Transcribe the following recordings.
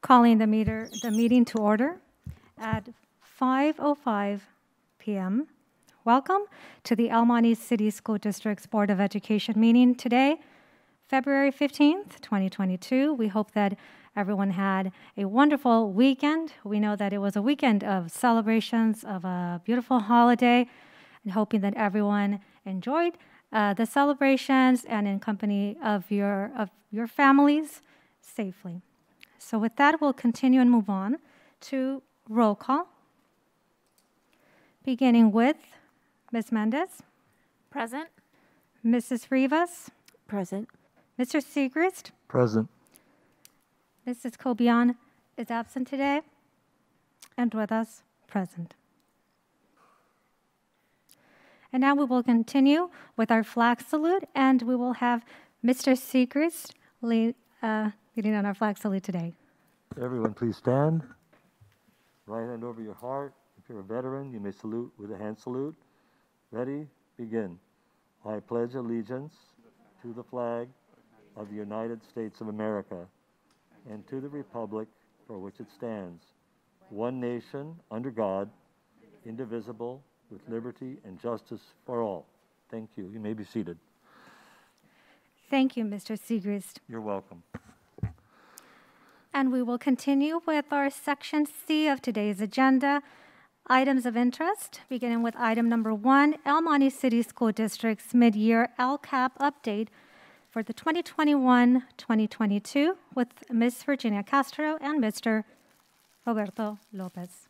Calling the meeting to order at 5:05 p.m. Welcome to the El Monte City School District's Board of Education meeting today, February 15th, 2022. We hope that everyone had a wonderful weekend. We know that it was a weekend of celebrations of a beautiful holiday, and hoping that everyone enjoyed the celebrations and in company of your families safely. So with that, we'll continue and move on to roll call, beginning with Ms. Mendez. Present. Mrs. Rivas. Present. Mr. Segrist. Present. Mrs. Cobian is absent today, and with us, present. And now we will continue with our flag salute, and we will have Mr. Segrist leading on our flag salute today. Everyone, please stand. Right hand over your heart. If you're a veteran, you may salute with a hand salute. Ready? Begin. I pledge allegiance to the flag of the United States of America and to the republic for which it stands, one nation, under God, indivisible, with liberty and justice for all. Thank you. You may be seated. Thank you, Mr. Segrist. You're welcome. And we will continue with our Section C of today's agenda, items of interest, beginning with item number 1, El Monte City School District's mid-year Lcap update for the 2021-2022 with Ms. Virginia Castro and Mr. Roberto Lopez.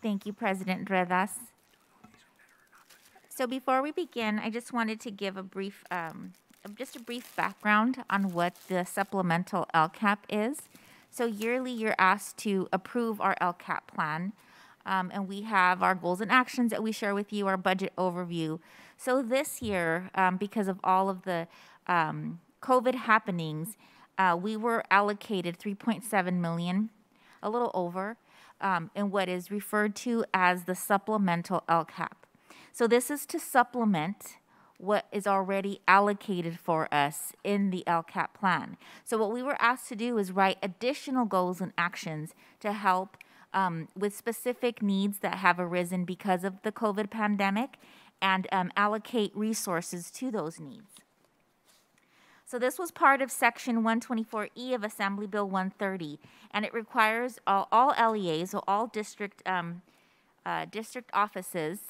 Thank you, President Redas. So before we begin, I just wanted to give a brief background on what the supplemental Lcap is. So yearly, you're asked to approve our Lcap plan, and we have our goals and actions that we share with you, our budget overview. So this year, because of all of the COVID happenings, we were allocated $3.7 million, a little over, in what is referred to as the supplemental Lcap. So this is to supplement what is already allocated for us in the Lcap plan. So what we were asked to do is write additional goals and actions to help with specific needs that have arisen because of the COVID pandemic and allocate resources to those needs. So this was part of Section 124E of Assembly Bill 130, and it requires all LEAs, so all district offices,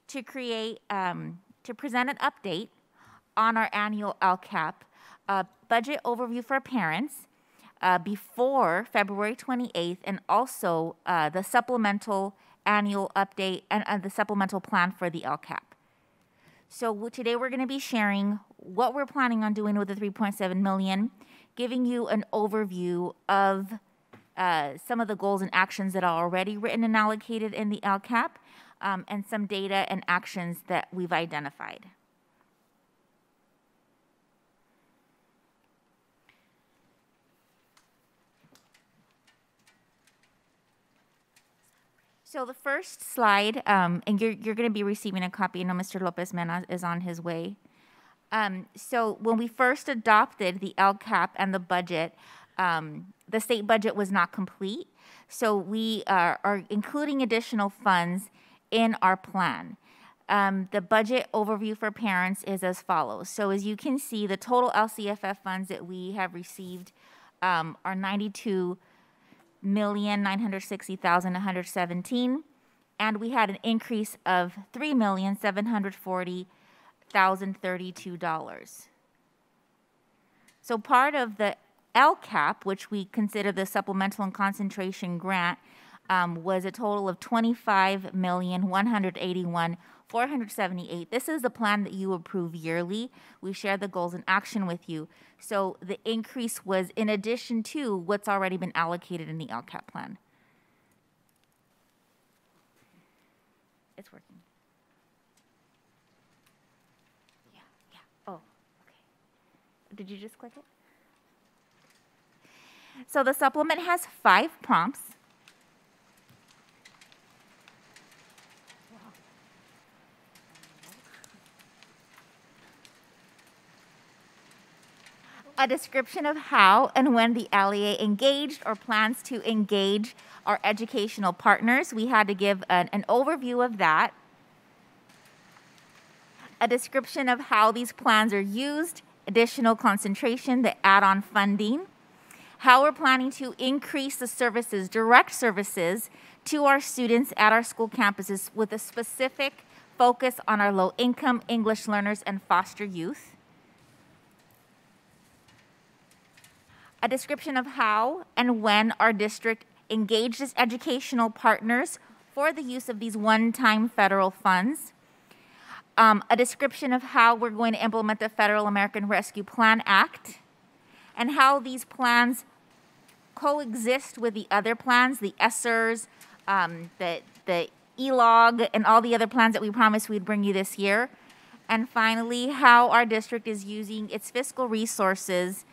to present an update on our annual Lcap budget overview for parents before February 28th, and also the supplemental annual update and the supplemental plan for the Lcap. So today we're going to be sharing what we're planning on doing with the $3.7 million, giving you an overview of some of the goals and actions that are already written and allocated in the Lcap, and some data and actions that we've identified. So the first slide, and you're going to be receiving a copy. I know Mr. Lopez Mena is on his way. So when we first adopted the Lcap and the budget, the state budget was not complete. So we are including additional funds in our plan. The budget overview for parents is as follows. So as you can see, the total LCFF funds that we have received are $92,960,117, and we had an increase of $3,740,032. So part of the Lcap, which we consider the supplemental and concentration grant, was a total of $25,181,478. This is the plan that you approve yearly. We share the goals and action with you. So the increase was in addition to what's already been allocated in the Lcap plan. It's working. Yeah. Oh, okay. Did you just click it? So the supplement has 5 prompts. A description of how and when the LEA engaged or plans to engage our educational partners. We had to give an overview of that. A description of how these plans are used, additional concentration, the add-on funding, how we're planning to increase the services, direct services, to our students at our school campuses with a specific focus on our low-income English learners and foster youth. A description of how and when our district engages educational partners for the use of these one-time federal funds. A description of how we're going to implement the Federal American Rescue Plan Act and how these plans coexist with the other plans, the ESSERs, the ELOG, and all the other plans that we promised we'd bring you this year. And finally, how our district is using its fiscal resources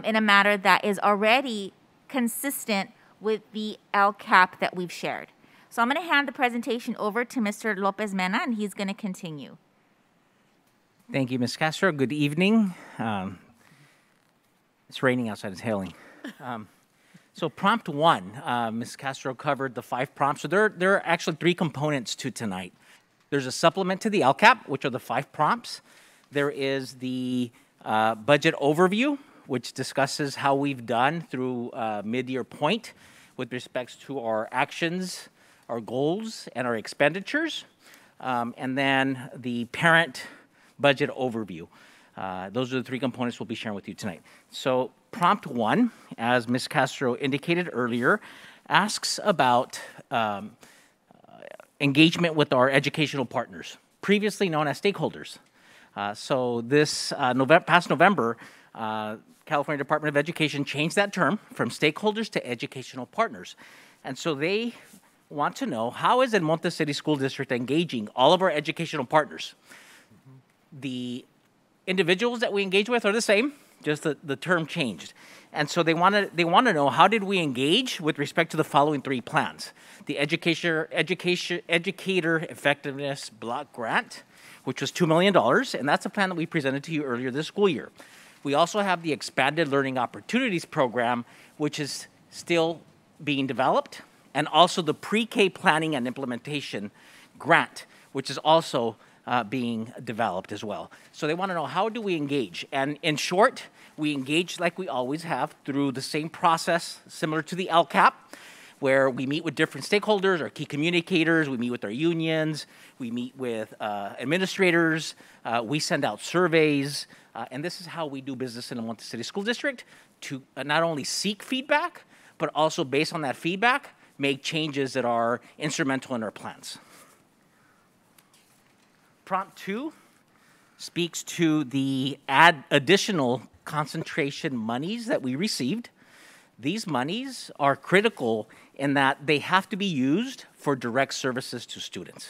in a manner that is already consistent with the Lcap that we've shared. So I'm going to hand the presentation over to Mr. Lopez Mena, and he's going to continue. Thank you, Ms. Castro. Good evening. It's raining outside. It's hailing. So prompt one, Ms. Castro covered the 5 prompts. So there are actually 3 components to tonight. There's a supplement to the Lcap, which are the 5 prompts. There is the budget overview, which discusses how we've done through mid-year point with respects to our actions, our goals, and our expenditures. And then the parent budget overview. Those are the 3 components we'll be sharing with you tonight. So prompt 1, as Ms. Castro indicated earlier, asks about engagement with our educational partners, previously known as stakeholders. So this past November, California Department of Education changed that term from stakeholders to educational partners. And so they want to know, how is the Monte City School District engaging all of our educational partners? The individuals that we engage with are the same, just the term changed. And so they want to know, how did we engage with respect to the following 3 plans? The Educator Effectiveness Block Grant, which was $2 million, and that's a plan that we presented to you earlier this school year. We also have the Expanded Learning Opportunities Program, which is still being developed, and also the Pre-K Planning and Implementation Grant, which is also being developed as well. So they want to know, how do we engage? And in short, we engage like we always have through the same process similar to the Lcap, where we meet with different stakeholders, our key communicators, we meet with our unions, we meet with administrators, we send out surveys, and this is how we do business in the Monte City School District, to not only seek feedback, but also based on that feedback, make changes that are instrumental in our plans. Prompt 2 speaks to the additional concentration monies that we received. These monies are critical in that they have to be used for direct services to students.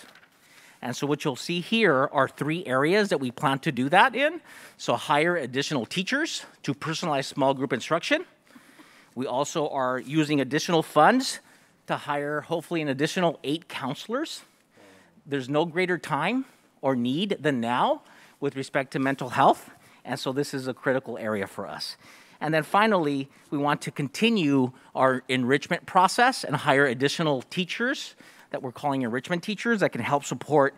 And so what you'll see here are 3 areas that we plan to do that in. So hire additional teachers to personalize small group instruction. We also are using additional funds to hire hopefully an additional 8 counselors. There's no greater time or need than now with respect to mental health. And so this is a critical area for us. And then finally, we want to continue our enrichment process and hire additional teachers that we're calling enrichment teachers that can help support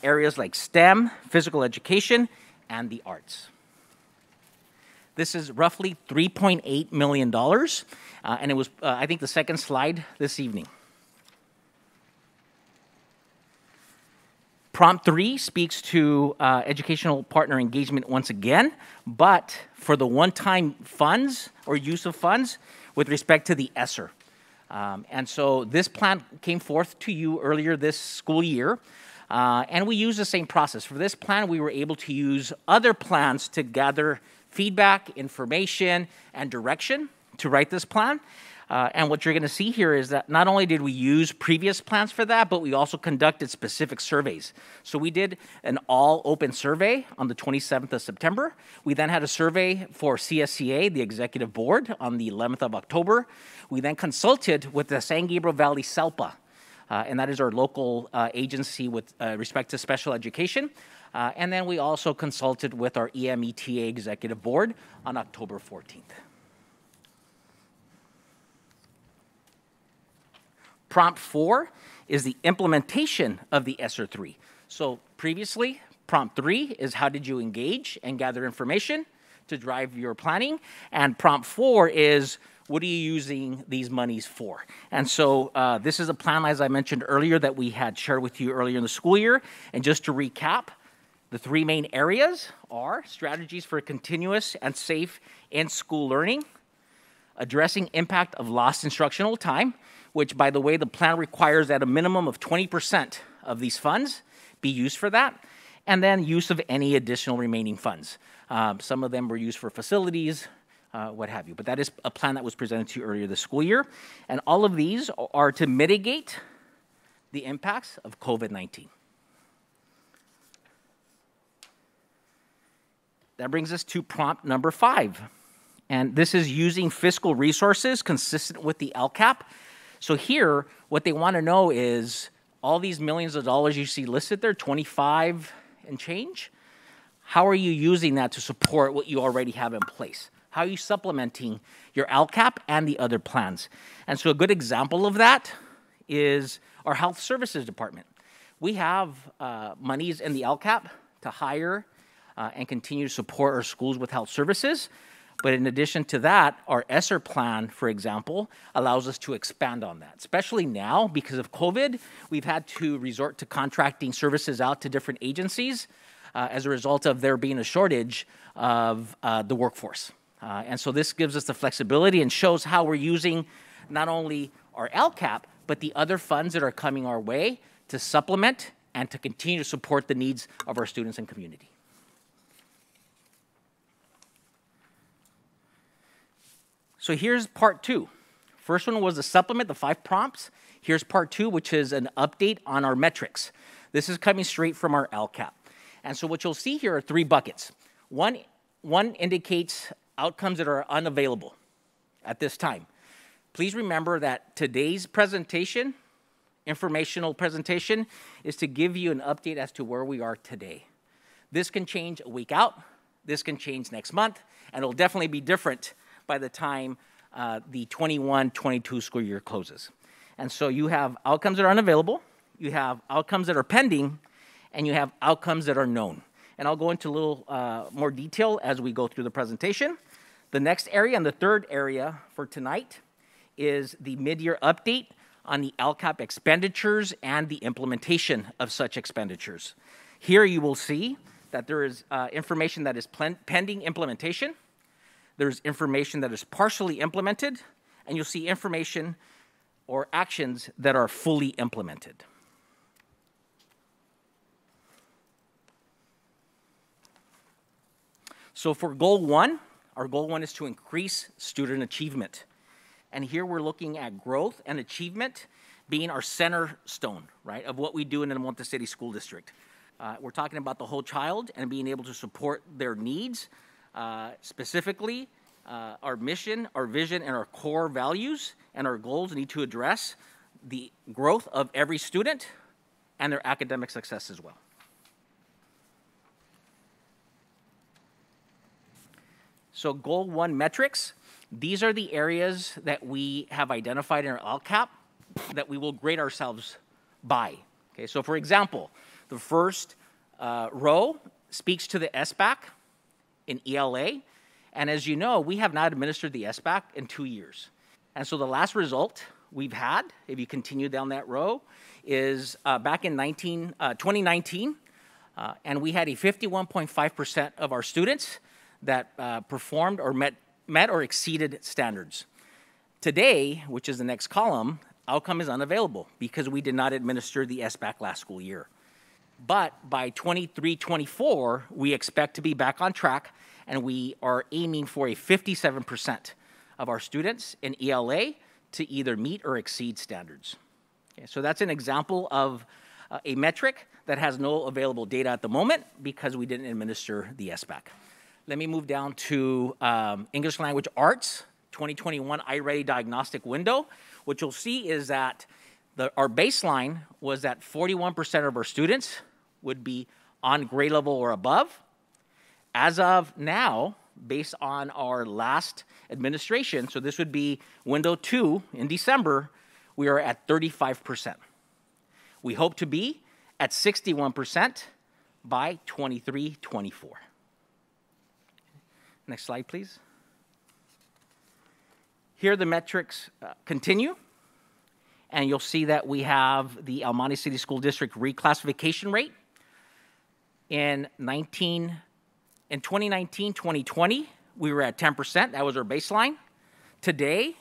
areas like STEM, physical education, and the arts. This is roughly $3.8 million, and it was, I think, the second slide this evening. Prompt 3 speaks to educational partner engagement once again, but for the one-time funds or use of funds with respect to the ESSER. And so this plan came forth to you earlier this school year, and we use the same process. For this plan, we were able to use other plans to gather feedback, information, and direction to write this plan. And what you're going to see here is that not only did we use previous plans for that, but we also conducted specific surveys. So we did an all-open survey on the 27th of September. We then had a survey for CSCA, the Executive Board, on the 11th of October. We then consulted with the San Gabriel Valley SELPA, and that is our local agency with respect to special education. And then we also consulted with our EMETA Executive Board on October 14th. Prompt 4 is the implementation of the ESSER 3. So previously, prompt 3 is how did you engage and gather information to drive your planning, and prompt 4 is what are you using these monies for? And so this is a plan, as I mentioned earlier, that we had shared with you earlier in the school year. And just to recap, the 3 main areas are strategies for continuous and safe in-school learning, addressing impact of lost instructional time, which, by the way, the plan requires that a minimum of 20% of these funds be used for that, and then use of any additional remaining funds. Some of them were used for facilities, what have you. But that is a plan that was presented to you earlier this school year. And all of these are to mitigate the impacts of COVID-19. That brings us to prompt number 5. And this is using fiscal resources consistent with the Lcap. So here, what they want to know is all these millions of dollars you see listed there, 25 and change, how are you using that to support what you already have in place? How are you supplementing your Lcap and the other plans? And so a good example of that is our health services department. We have monies in the Lcap to hire and continue to support our schools with health services. But in addition to that, our ESSER plan, for example, allows us to expand on that. Especially now, because of COVID, we've had to resort to contracting services out to different agencies as a result of there being a shortage of the workforce. And so this gives us the flexibility and shows how we're using not only our Lcap, but the other funds that are coming our way to supplement and to continue to support the needs of our students and community. So here's part 2. First one was the supplement, the 5 prompts. Here's part 2, which is an update on our metrics. This is coming straight from our Lcap. And so what you'll see here are 3 buckets. One indicates outcomes that are unavailable at this time. Please remember that today's presentation, informational presentation, is to give you an update as to where we are today. This can change a week out. This can change next month. And it'll definitely be different by the time the 21-22 school year closes. And so you have outcomes that are unavailable, you have outcomes that are pending, and you have outcomes that are known. And I'll go into a little more detail as we go through the presentation. The next area and the third area for tonight is the mid-year update on the Lcap expenditures and the implementation of such expenditures. Here you will see that there is information that is pending implementation. There's information that is partially implemented, and you'll see information or actions that are fully implemented. So for goal 1, our goal 1 is to increase student achievement. And here we're looking at growth and achievement being our center stone, right, of what we do in the Monte City School District. We're talking about the whole child and being able to support their needs, specifically our mission, our vision, and our core values and our goals need to address the growth of every student and their academic success as well. So goal 1 metrics, these are the areas that we have identified in our Lcap that we will grade ourselves by. Okay, so for example, the first row speaks to the SBAC in ELA. And as you know, we have not administered the SBAC in 2 years. And so the last result we've had, if you continue down that row, is back in 2019, and we had a 51.5% of our students that performed or met or exceeded standards. Today, which is the next column, outcome is unavailable because we did not administer the SBAC last school year. But by 23-24, we expect to be back on track, and we are aiming for a 57% of our students in ELA to either meet or exceed standards. Okay, so that's an example of a metric that has no available data at the moment because we didn't administer the SBAC. Let me move down to English Language Arts, 2021 iReady diagnostic window. What you'll see is that our baseline was that 41% of our students would be on grade level or above. As of now, based on our last administration, so this would be window 2 in December, we are at 35%. We hope to be at 61% by 23-24. Next slide, please. Here the metrics continue, and you'll see that we have the El Monte City School District reclassification rate. In 2019-2020, we were at 10%. That was our baseline. Today,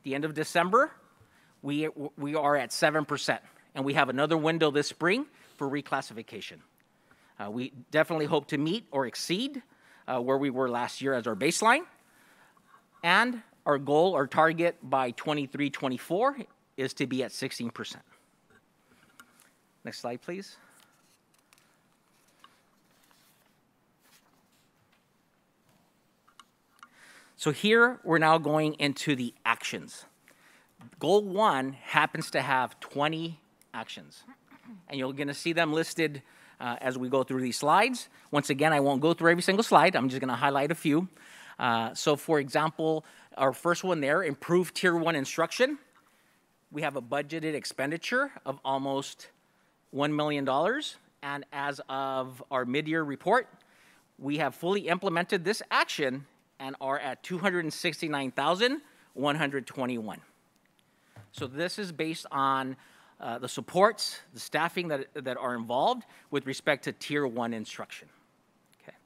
the end of December, we are at 7%, and we have another window this spring for reclassification. We definitely hope to meet or exceed where we were last year as our baseline, and our goal or target by 23-24 is to be at 16%. Next slide, please. So here we're now going into the actions. Goal 1 happens to have 20 actions, and you're going to see them listed as we go through these slides. Once again, I won't go through every single slide. I'm just going to highlight a few. So for example, our first one there, improve Tier 1 instruction. We have a budgeted expenditure of almost $1 million, and as of our mid-year report, we have fully implemented this action and are at $269,121. So this is based on the supports, the staffing that are involved with respect to Tier 1 instruction. Okay.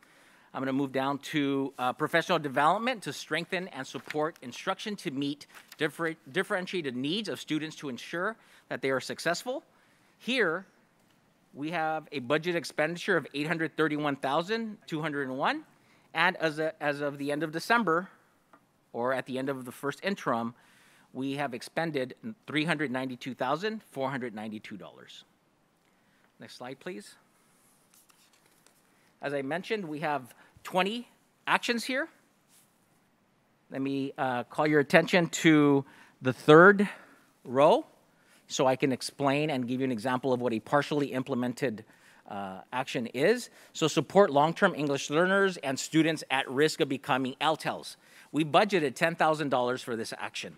I'm going to move down to professional development to strengthen and support instruction to meet differentiated needs of students to ensure that they are successful. Here, we have a budget expenditure of $831,201, and as of the end of December, or at the end of the first interim, we have expended $392,492. Next slide, please. As I mentioned, we have 20 actions here. Let me call your attention to the third row so I can explain and give you an example of what a partially implemented action is. So support long-term English learners and students at risk of becoming LTELs. We budgeted $10,000 for this action.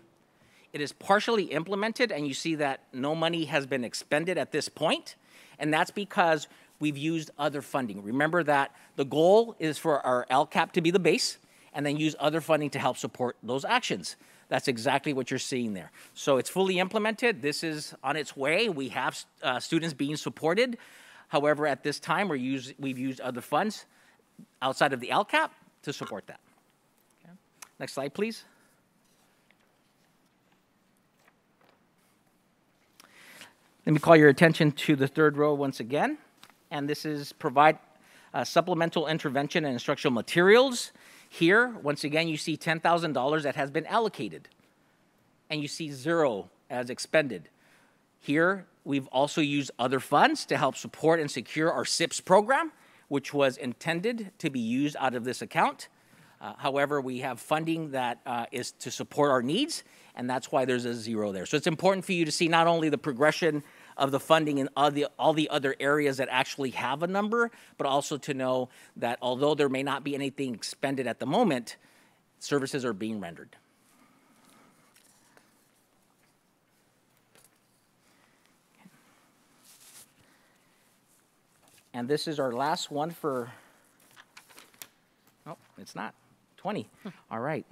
It is partially implemented, and you see that no money has been expended at this point, and that's because we've used other funding. Remember that the goal is for our Lcap to be the base, and then use other funding to help support those actions. That's exactly what you're seeing there. So it's fully implemented. This is on its way. We have students being supported. However, at this time, we've used other funds outside of the Lcap to support that. Okay. Next slide, please. Let me call your attention to the third row once again, and this is provide supplemental intervention and instructional materials. Here, once again, you see $10,000 that has been allocated, and you see 0 as expended. Here, we've also used other funds to help support and secure our SIPS program, which was intended to be used out of this account. However, we have funding that is to support our needs, and that's why there's a 0 there. So it's important for you to see not only the progression of the funding in all the other areas that actually have a number, but also to know that although there may not be anything expended at the moment, services are being rendered. And this is our last one for, oh, it's not, 20. All right.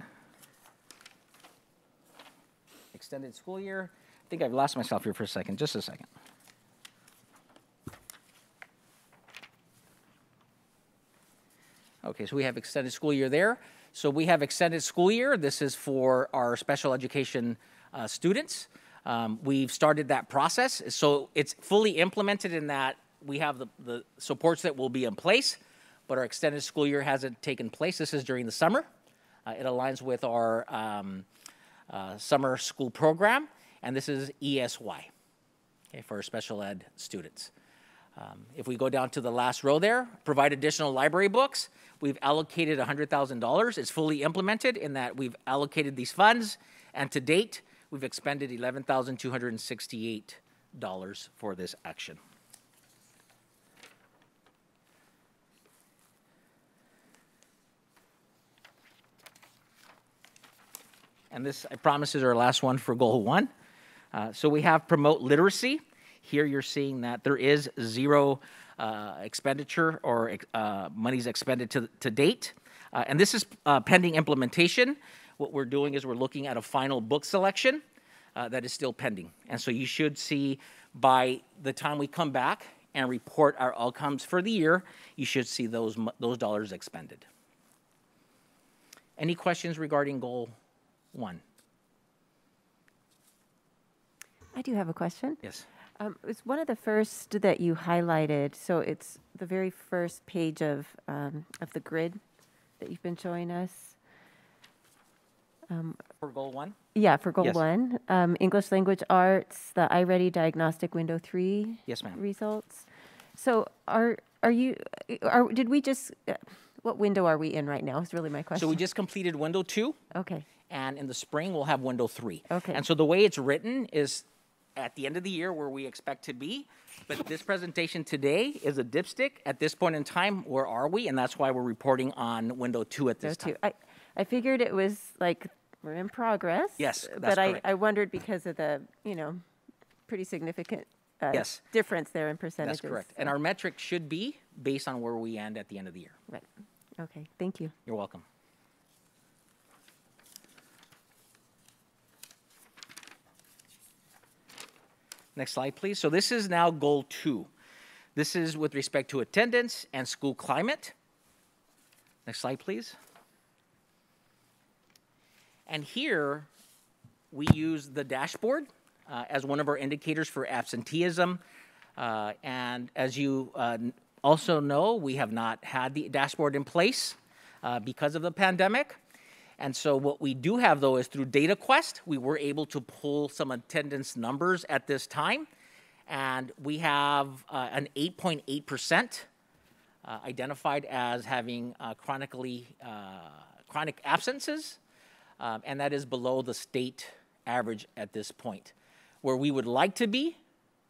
Extended school year. I think I've lost myself here for a second. Just a second. Okay, so we have extended school year there. So we have extended school year. This is for our special education students. We've started that process. So it's fully implemented in that we have the supports that will be in place, but our extended school year hasn't taken place. This is during the summer. It aligns with our summer school program, and this is ESY, okay, for our special ed students. If we go down to the last row there, provide additional library books. We've allocated $100,000. It's fully implemented in that we've allocated these funds, and to date, we've expended $11,268 for this action. And this, I promise, is our last one for goal 1. So we have promote literacy. Here you're seeing that there is zero expenditure or monies expended to date. And this is pending implementation. What we're doing is we're looking at a final book selection that is still pending. And so you should see by the time we come back and report our outcomes for the year, you should see those dollars expended. Any questions regarding goal 1? I do have a question. Yes. It's one of the first that you highlighted. So it's the very first page of the grid that you've been showing us. For goal 1? Yeah, for goal Yes. 1, English language arts, the iReady diagnostic window 3. Yes, ma'am. Results. So did we just? What window are we in right now? Is really my question. So we just completed window 2. Okay. And in the spring, we'll have window 3. Okay. And so the way it's written is at the end of the year where we expect to be. But this presentation today is a dipstick. At this point in time, where are we? And that's why we're reporting on window 2 at this time. I figured it was like we're in progress. Yes, that's but correct. I wondered because of the, pretty significant Yes. difference there in percentages. That's correct. And our metric should be based on where we end at the end of the year. Right. Okay. Thank you. You're welcome. Next slide, please. So this is now goal 2. This is with respect to attendance and school climate. Next slide, please. And here we use the dashboard as one of our indicators for absenteeism. And as you also know, we have not had the dashboard in place because of the pandemic. And so what we do have, though, is through DataQuest, we were able to pull some attendance numbers at this time. And we have an 8.8% identified as having chronic absences. And that is below the state average at this point. Where we would like to be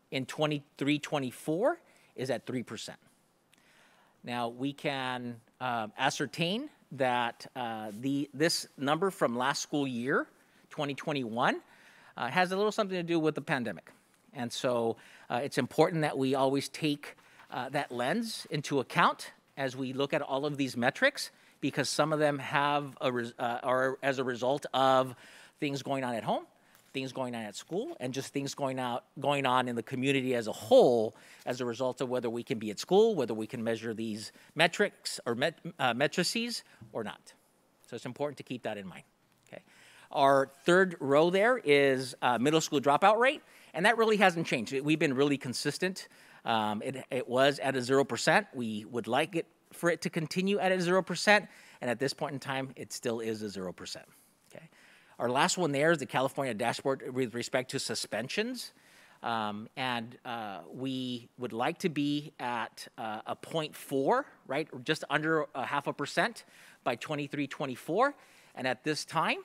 in 23-24 is at 3%. Now, we can ascertain that this number from last school year, 2021, has a little something to do with the pandemic. And so it's important that we always take that lens into account as we look at all of these metrics, because some of them are as a result of things going on at home, things going on at school, and just things going on in the community as a whole as a result of whether we can be at school, whether we can measure these metrics or matrices or not. So it's important to keep that in mind. Okay. Our third row there is middle school dropout rate, and that really hasn't changed. We've been really consistent. It was at a 0%. We would like for it to continue at a 0%, and at this point in time, it still is a 0%. Okay. Our last one there is the California dashboard with respect to suspensions. And we would like to be at a 0.4, right? Just under 0.5% by 23-24. And at this time,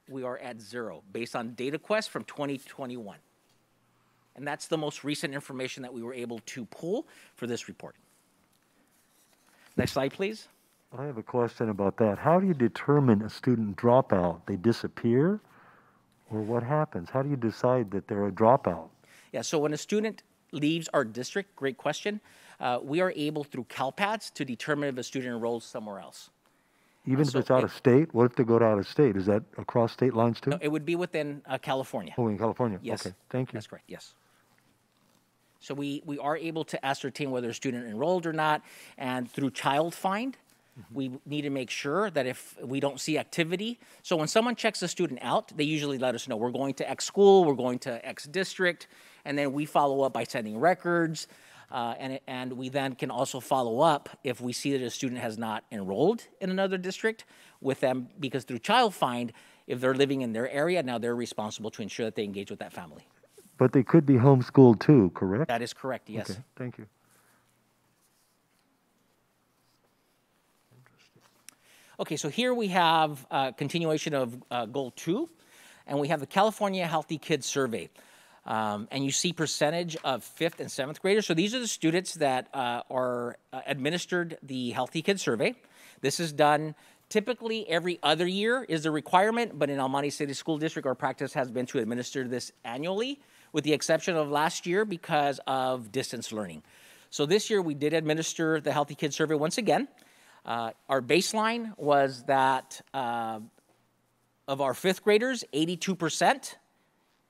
we are at 0 based on DataQuest from 2021. And that's the most recent information that we were able to pull for this report. Next slide, please. I have a question about that. How do you determine a student dropout? They disappear? Or what happens? How do you decide that they're a dropout? Yeah, so when a student leaves our district, great question, we are able through CalPads to determine if a student enrolls somewhere else. Even if it's out of state? What if they go to out of state? Is that across state lines too? No, it would be within California. Oh, in California? Yes. Okay, thank you. That's correct, yes. So we are able to ascertain whether a student enrolled or not, and through Child Find, we need to make sure that if we don't see activity, so when someone checks a student out, they usually let us know, we're going to X school, we're going to X district, and then we follow up by sending records, and we then can also follow up if we see that a student has not enrolled in another district with them, because through Child Find, if they're living in their area, now they're responsible to ensure that they engage with that family. But they could be homeschooled too, correct? That is correct, yes. Okay, thank you. Okay, so here we have a continuation of Goal 2, and we have the California Healthy Kids Survey. And you see percentage of 5th and 7th graders. So these are the students that are administered the Healthy Kids Survey. This is done Typically, every other year is a requirement, but in El Monte City School District, our practice has been to administer this annually, with the exception of last year because of distance learning. So this year, we did administer the Healthy Kids Survey once again. Our baseline was that of our fifth graders, 82%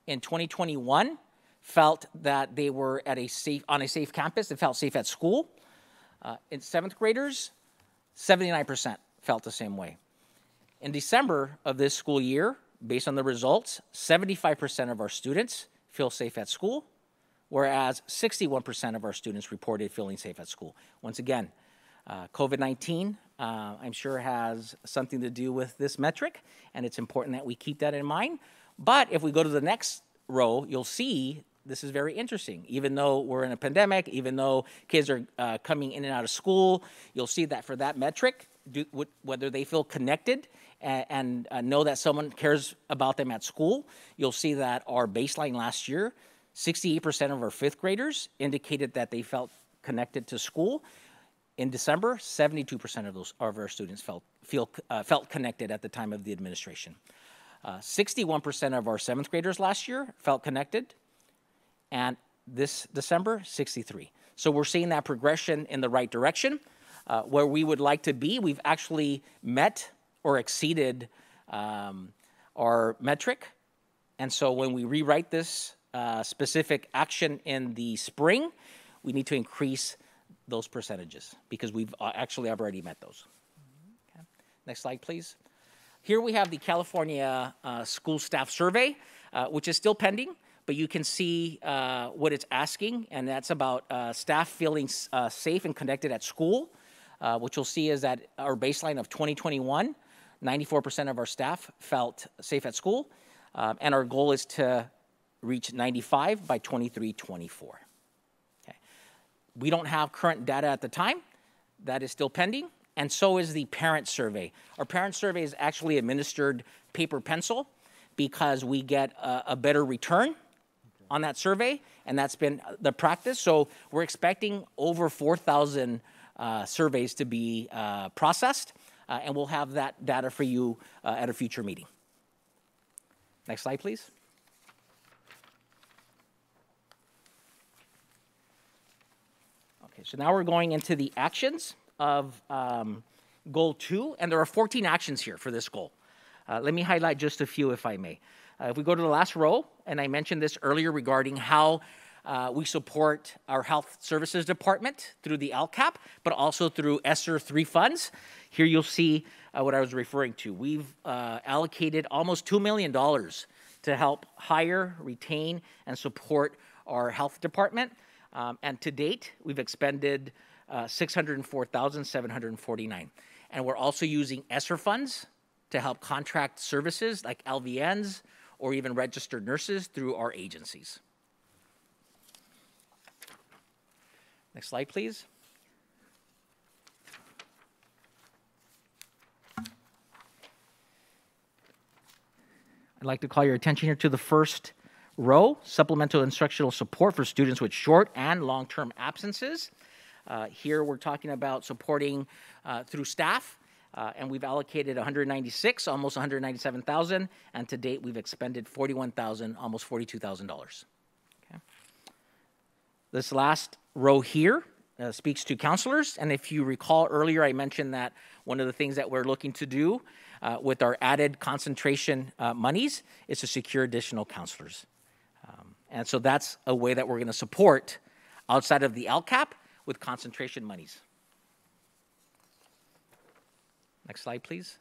in 2021 felt that they were on a safe campus, they felt safe at school. In seventh graders, 79% felt the same way. In December of this school year, based on the results, 75% of our students feel safe at school, whereas 61% of our students reported feeling safe at school. Once again, COVID-19, I'm sure has something to do with this metric, and it's important that we keep that in mind. But if we go to the next row, you'll see this is very interesting. Even though we're in a pandemic, even though kids are coming in and out of school, you'll see that for that metric, whether they feel connected and know that someone cares about them at school, you'll see that our baseline last year, 68% of our fifth graders indicated that they felt connected to school. In December, 72% of our students felt connected at the time of the administration. 61% of our seventh graders last year felt connected, and this December, 63. So we're seeing that progression in the right direction. Where we would like to be, we've actually met or exceeded our metric. And so when we rewrite this specific action in the spring, we need to increase those percentages because we've actually already met those. Okay. Next slide, please. Here we have the California School Staff Survey, which is still pending, but you can see what it's asking, and that's about staff feeling safe and connected at school. What you'll see is that our baseline of 2021, 94% of our staff felt safe at school, and our goal is to reach 95 by 23-24. Okay. We don't have current data at the time. That is still pending, and so is the parent survey. Our parent survey is actually administered paper pencil because we get a better return on that survey, and that's been the practice. So we're expecting over 4,000 surveys to be processed, and we'll have that data for you at a future meeting. Next slide, please. Okay, so now we're going into the actions of Goal 2, and there are 14 actions here for this goal. Let me highlight just a few, if I may. If we go to the last row, and I mentioned this earlier regarding how we support our health services department through the Lcap, but also through ESSER 3 funds. Here you'll see what I was referring to. We've allocated almost $2 million to help hire, retain, and support our health department. And to date, we've expended $604,749. And we're also using ESSER funds to help contract services like LVNs or even registered nurses through our agencies. Next slide, please. I'd like to call your attention here to the first row, supplemental instructional support for students with short and long-term absences. Here we're talking about supporting through staff, and we've allocated 196, almost 197,000, and to date we've expended 41,000, almost $42,000. Okay. This last row here speaks to counselors, and if you recall earlier, I mentioned that one of the things that we're looking to do with our added concentration monies is to secure additional counselors. And so that's a way that we're going to support outside of the Lcap with concentration monies. Next slide, please.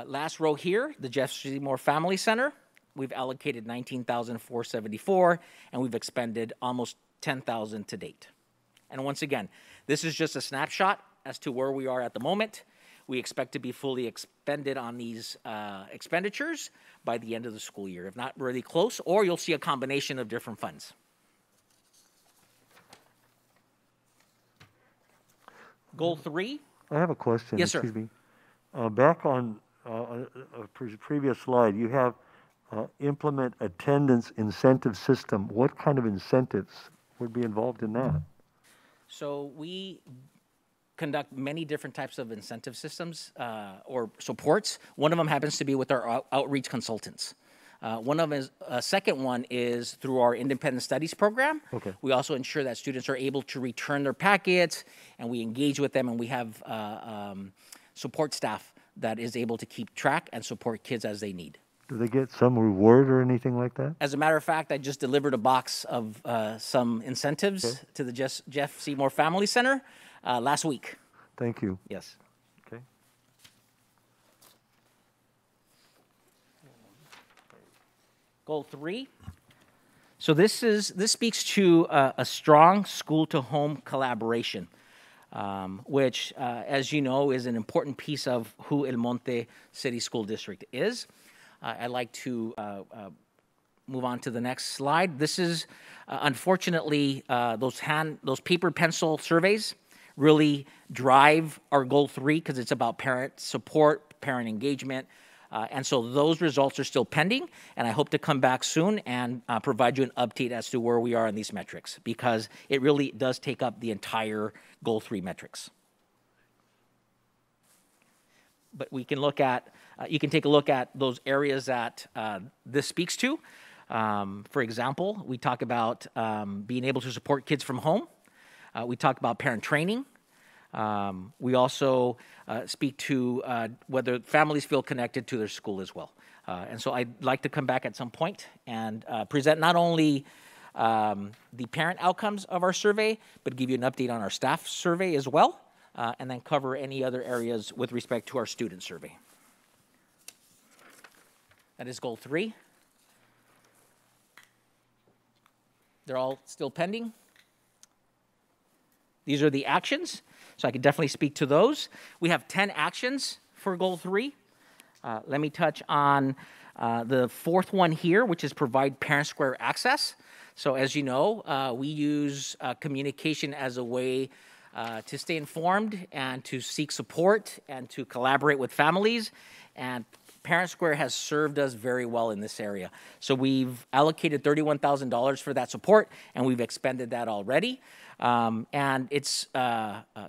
Last row here, the Jeff Seymour Family Center. We've allocated $19,474, and we've expended almost $10,000 to date. And once again, this is just a snapshot as to where we are at the moment. We expect to be fully expended on these expenditures by the end of the school year, if not really close, or you'll see a combination of different funds. Goal 3. I have a question. Yes, sir. Excuse me. Back on a previous slide, you have implement attendance incentive system. What kind of incentives would be involved in that? So we conduct many different types of incentive systems or supports. One of them happens to be with our outreach consultants. Second one is through our independent studies program. Okay. We also ensure that students are able to return their packets, and we engage with them, and we have support staff that is able to keep track and support kids as they need. Do they get some reward or anything like that? As a matter of fact, I just delivered a box of some incentives to the Jeff Seymour Family Center last week. Thank you. Yes. Okay. Goal 3. So this speaks to a strong school-to-home collaboration, which, as you know, is an important piece of who El Monte City School District is. I'd like to move on to the next slide. This is, unfortunately, those paper pencil surveys really drive our goal 3 because it's about parent support, parent engagement. And so those results are still pending, and I hope to come back soon and provide you an update as to where we are on these metrics, because it really does take up the entire goal 3 metrics. But we can look at, you can take a look at those areas that this speaks to. For example, we talk about being able to support kids from home. We talk about parent training. We also speak to whether families feel connected to their school as well. And so I'd like to come back at some point and present not only the parent outcomes of our survey, but give you an update on our staff survey as well, and then cover any other areas with respect to our student survey. That is goal 3. They're all still pending. These are the actions, so I can definitely speak to those. We have 10 actions for goal 3. Let me touch on the 4th one here, which is provide parent square access. So as you know, we use communication as a way to stay informed and to seek support and to collaborate with families. And Parent Square has served us very well in this area. So we've allocated $31,000 for that support, and we've expended that already. And it's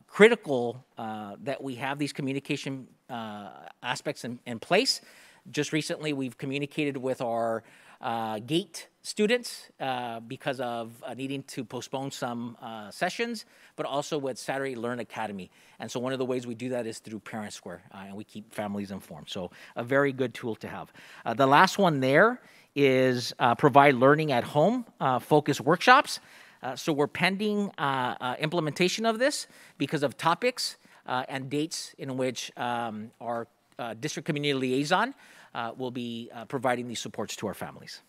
critical that we have these communication aspects in place. Just recently, we've communicated with our GATE students because of needing to postpone some sessions, but also with Saturday Learn Academy. And so one of the ways we do that is through Parent Square, and we keep families informed. So a very good tool to have. The last one there is provide learning at home focus workshops. So we're pending implementation of this because of topics and dates in which our district community liaison will be providing these supports to our families.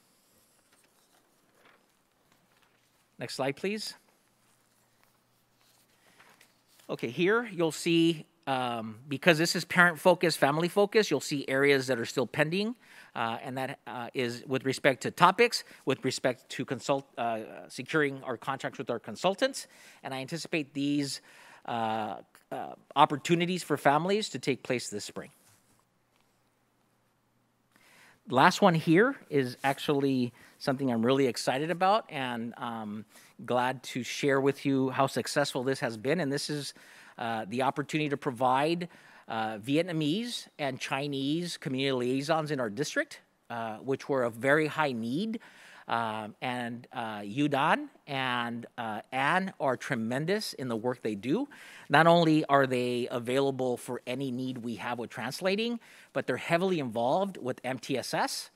Next slide, please. Okay, here you'll see, because this is parent-focused, family-focused, you'll see areas that are still pending, and that is with respect to topics, with respect to securing our contracts with our consultants, and I anticipate these opportunities for families to take place this spring. Last one here is actually something I'm really excited about, and glad to share with you how successful this has been. And this is the opportunity to provide Vietnamese and Chinese community liaisons in our district, which were of very high need. And Yudan and Ann are tremendous in the work they do. Not only are they available for any need we have with translating, but they're heavily involved with MTSS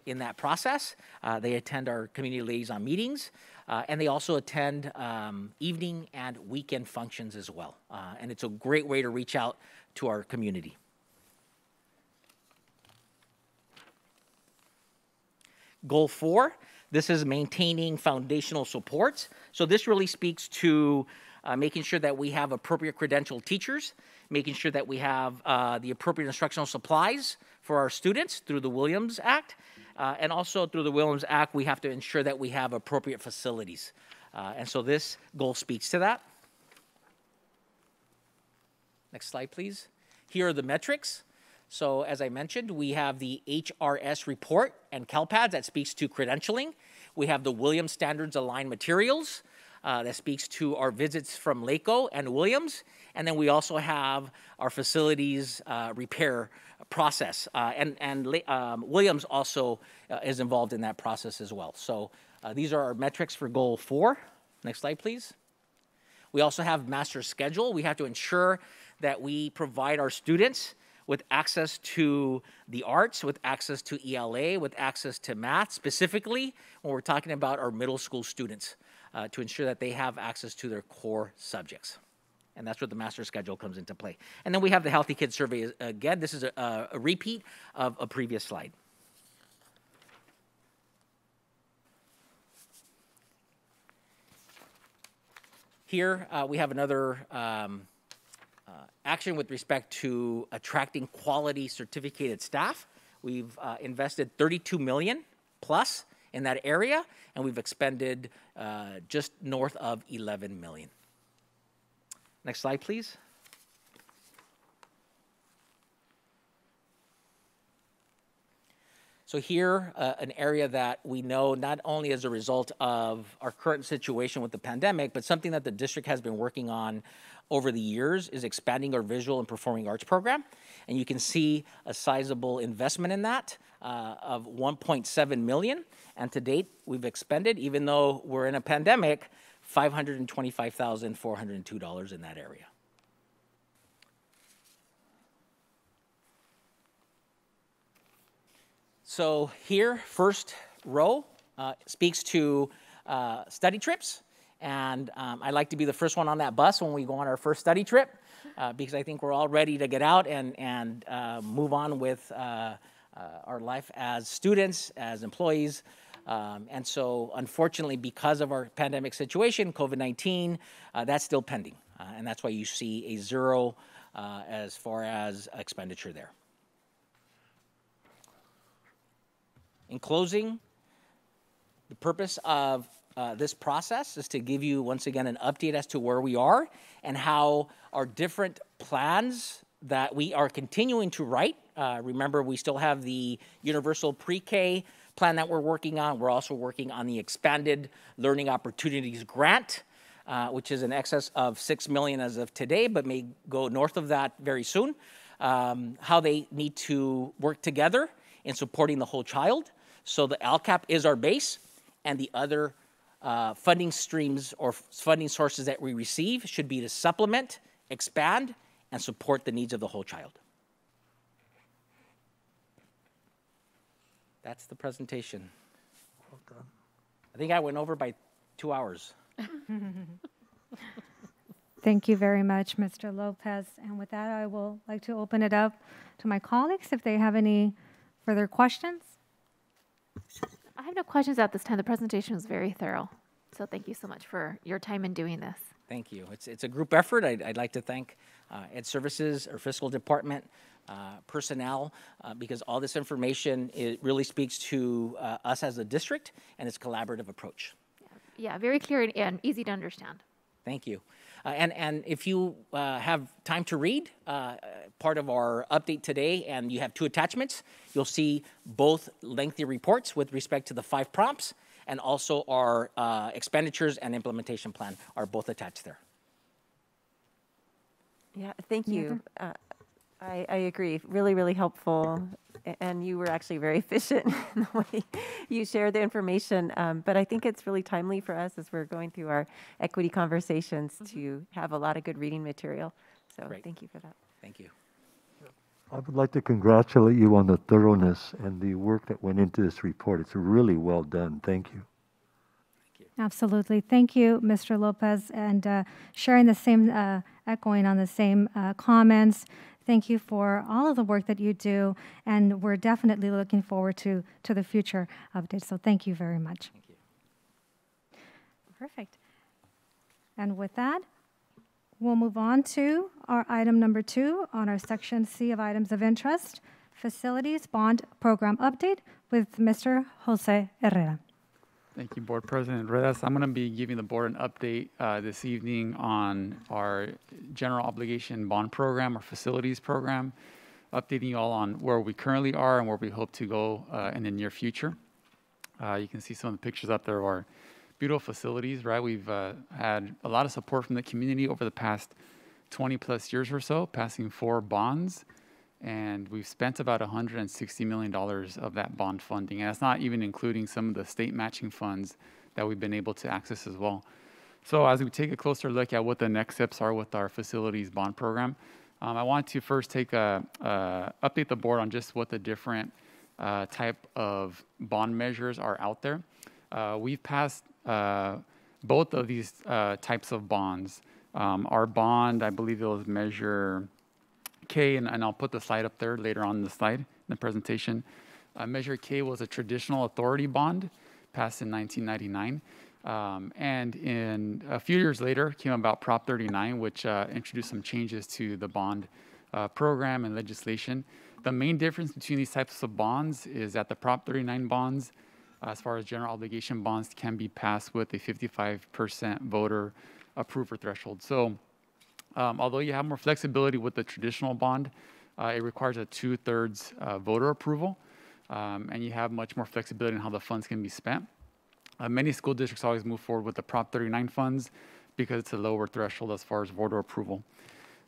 in that process. They attend our community liaison meetings, and they also attend evening and weekend functions as well. And it's a great way to reach out to our community. Goal 4, this is maintaining foundational supports. So this really speaks to making sure that we have appropriate credentialed teachers, making sure that we have the appropriate instructional supplies for our students through the Williams Act. And also through the Williams Act, we have to ensure that we have appropriate facilities. And so this goal speaks to that. Next slide, please. Here are the metrics. So as I mentioned, we have the HRS report and CalPADS that speaks to credentialing. We have the Williams Standards aligned materials. that speaks to our visits from LACO and Williams. And then we also have our facilities repair process. Williams also is involved in that process as well. So these are our metrics for goal 4. Next slide, please. We also have master schedule. We have to ensure that we provide our students with access to the arts, with access to ELA, with access to math, specifically when we're talking about our middle school students, to ensure that they have access to their core subjects. And that's where the master schedule comes into play. And then we have the Healthy Kids Survey. Again, this is a repeat of a previous slide. Here we have another action with respect to attracting quality certificated staff. We've invested $32 million plus in that area, and we've expended just north of $11 million. Next slide, please. So here, an area that we know not only as a result of our current situation with the pandemic, but something that the district has been working on over the years is expanding our visual and performing arts program. And you can see a sizable investment in that of $1.7 million. And to date, we've expended, even though we're in a pandemic, $525,402 in that area. So here, first row speaks to study trips. And I like to be the first one on that bus when we go on our first study trip, because I think we're all ready to get out and move on with our life as students, as employees. And so, unfortunately, because of our pandemic situation, COVID-19, that's still pending. And that's why you see a 0 as far as expenditure there. In closing, the purpose of this process is to give you, once again, an update as to where we are and how our different plans that we are continuing to write. Remember, we still have the Universal Pre-K plan that we're working on. We're also working on the Expanded Learning Opportunities Grant, which is in excess of $6 million as of today, but may go north of that very soon. How they need to work together in supporting the whole child. So the Lcap is our base, and the other funding streams or funding sources that we receive should be to supplement, expand, and support the needs of the whole child. That's the presentation. Well done. I think I went over by 2 hours. Thank you very much, Mr. Lopez. And with that, I will like to open it up to my colleagues if they have any further questions. I have no questions at this time. The presentation was very thorough. So thank you so much for your time in doing this. Thank you. It's a group effort. I'd like to thank Ed Services, our fiscal department, personnel, because all this information, it really speaks to us as a district and its collaborative approach. Yeah, very clear and easy to understand. Thank you. And if you have time to read part of our update today and you have 2 attachments, you'll see both lengthy reports with respect to the 5 prompts and also our expenditures and implementation plan are both attached there. Yeah, thank you. I agree. Really, really helpful. And you were actually very efficient in the way you shared the information. But I think it's really timely for us as we're going through our equity conversations to have a lot of good reading material. So Great. Thank you for that. Thank you. I would like to congratulate you on the thoroughness and the work that went into this report. It's really well done. Thank you. Absolutely. Thank you, Mr. Lopez, and sharing the same, echoing on the same comments. Thank you for all of the work that you do, and we're definitely looking forward to the future updates. So thank you very much. Thank you. Perfect. And with that, we'll move on to our item number 2 on our section C of items of interest, Facilities Bond Program Update with Mr. Jose Herrera. Thank you, Board President Redas. I'm going to be giving the board an update this evening on our general obligation bond program, our facilities program, updating you all on where we currently are and where we hope to go in the near future. You can see some of the pictures up there of our beautiful facilities, right? We've had a lot of support from the community over the past 20 plus years or so, passing 4 bonds, and we've spent about $160 million of that bond funding. And that's not even including some of the state matching funds that we've been able to access as well. So as we take a closer look at what the next steps are with our facilities bond program, I want to first update the board on just what the different type of bond measures are out there. We've passed both of these types of bonds. Our bond, I believe it was Measure K, and I'll put the slide up there later on in the slide, in the presentation. Measure K was a traditional authority bond passed in 1999. And in a few years later came about Prop 39, which introduced some changes to the bond program and legislation. The main difference between these types of bonds is that the Prop 39 bonds, as far as general obligation bonds, can be passed with a 55% voter approval threshold. So although you have more flexibility with the traditional bond, it requires a 2/3 voter approval, and you have much more flexibility in how the funds can be spent. Many school districts always move forward with the Prop 39 funds because it's a lower threshold as far as voter approval.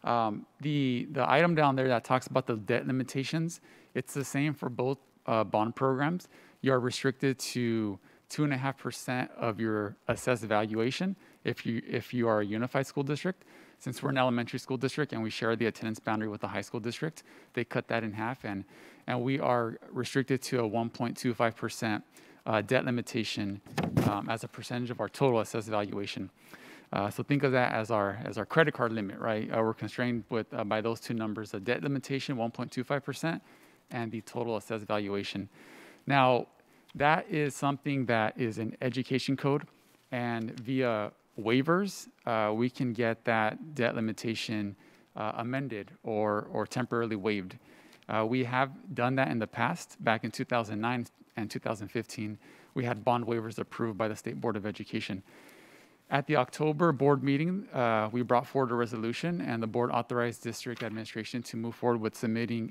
The item down there that talks about the debt limitations, it's the same for both bond programs. You are restricted to 2.5% of your assessed valuation if you are a unified school district. Since we're an elementary school district and we share the attendance boundary with the high school district, they cut that in half, and we are restricted to a 1.25% debt limitation as a percentage of our total assessed valuation. So think of that as our credit card limit, right? We're constrained by those two numbers: the debt limitation, 1.25%, and the total assessed valuation. Now, that is something that is in education code, and via waivers, we can get that debt limitation amended or temporarily waived. We have done that in the past. Back in 2009 and 2015, we had bond waivers approved by the State Board of Education. At the October board meeting, we brought forward a resolution, and the board authorized district administration to move forward with submitting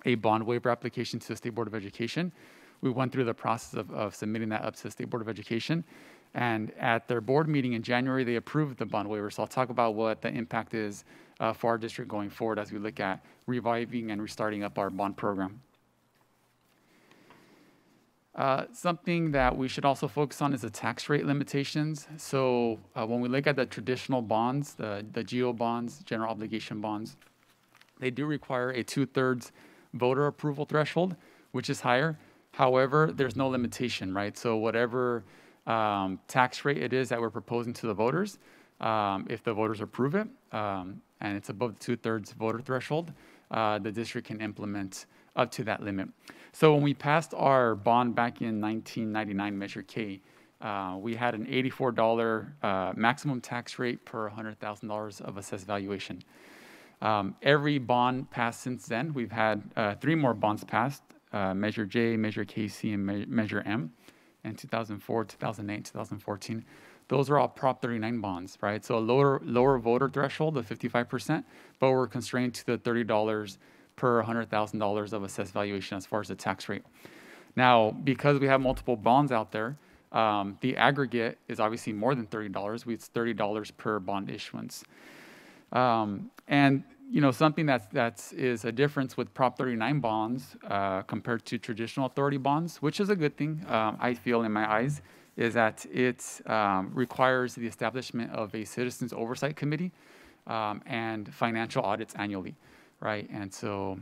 a bond waiver application to the State Board of Education. We went through the process of submitting that up to the State Board of Education, and at their board meeting in January, they approved the bond waiver. So I'll talk about what the impact is for our district going forward as we look at reviving and restarting up our bond program. Something that we should also focus on is the tax rate limitations. So when we look at the traditional bonds, the GO bonds, general obligation bonds, they do require a 2/3 voter approval threshold, which is higher. However, there's no limitation, right? So whatever tax rate it is that we're proposing to the voters, if the voters approve it, and it's above the 2/3 voter threshold, the district can implement up to that limit. So when we passed our bond back in 1999, Measure K, we had an $84 maximum tax rate per $100,000 of assessed valuation. Every bond passed since then, we've had 3 more bonds passed, Measure J, Measure KC, and Measure M in 2004, 2008, 2014. Those are all Prop 39 bonds, right? So a lower voter threshold of 55%, but we're constrained to the $30 per $100,000 of assessed valuation as far as the tax rate. Now, because we have multiple bonds out there, the aggregate is obviously more than $30. It's $30 per bond issuance. And something that is a difference with Prop 39 bonds compared to traditional authority bonds, which is a good thing, I feel in my eyes, is that it requires the establishment of a Citizens Oversight Committee and financial audits annually, right? And so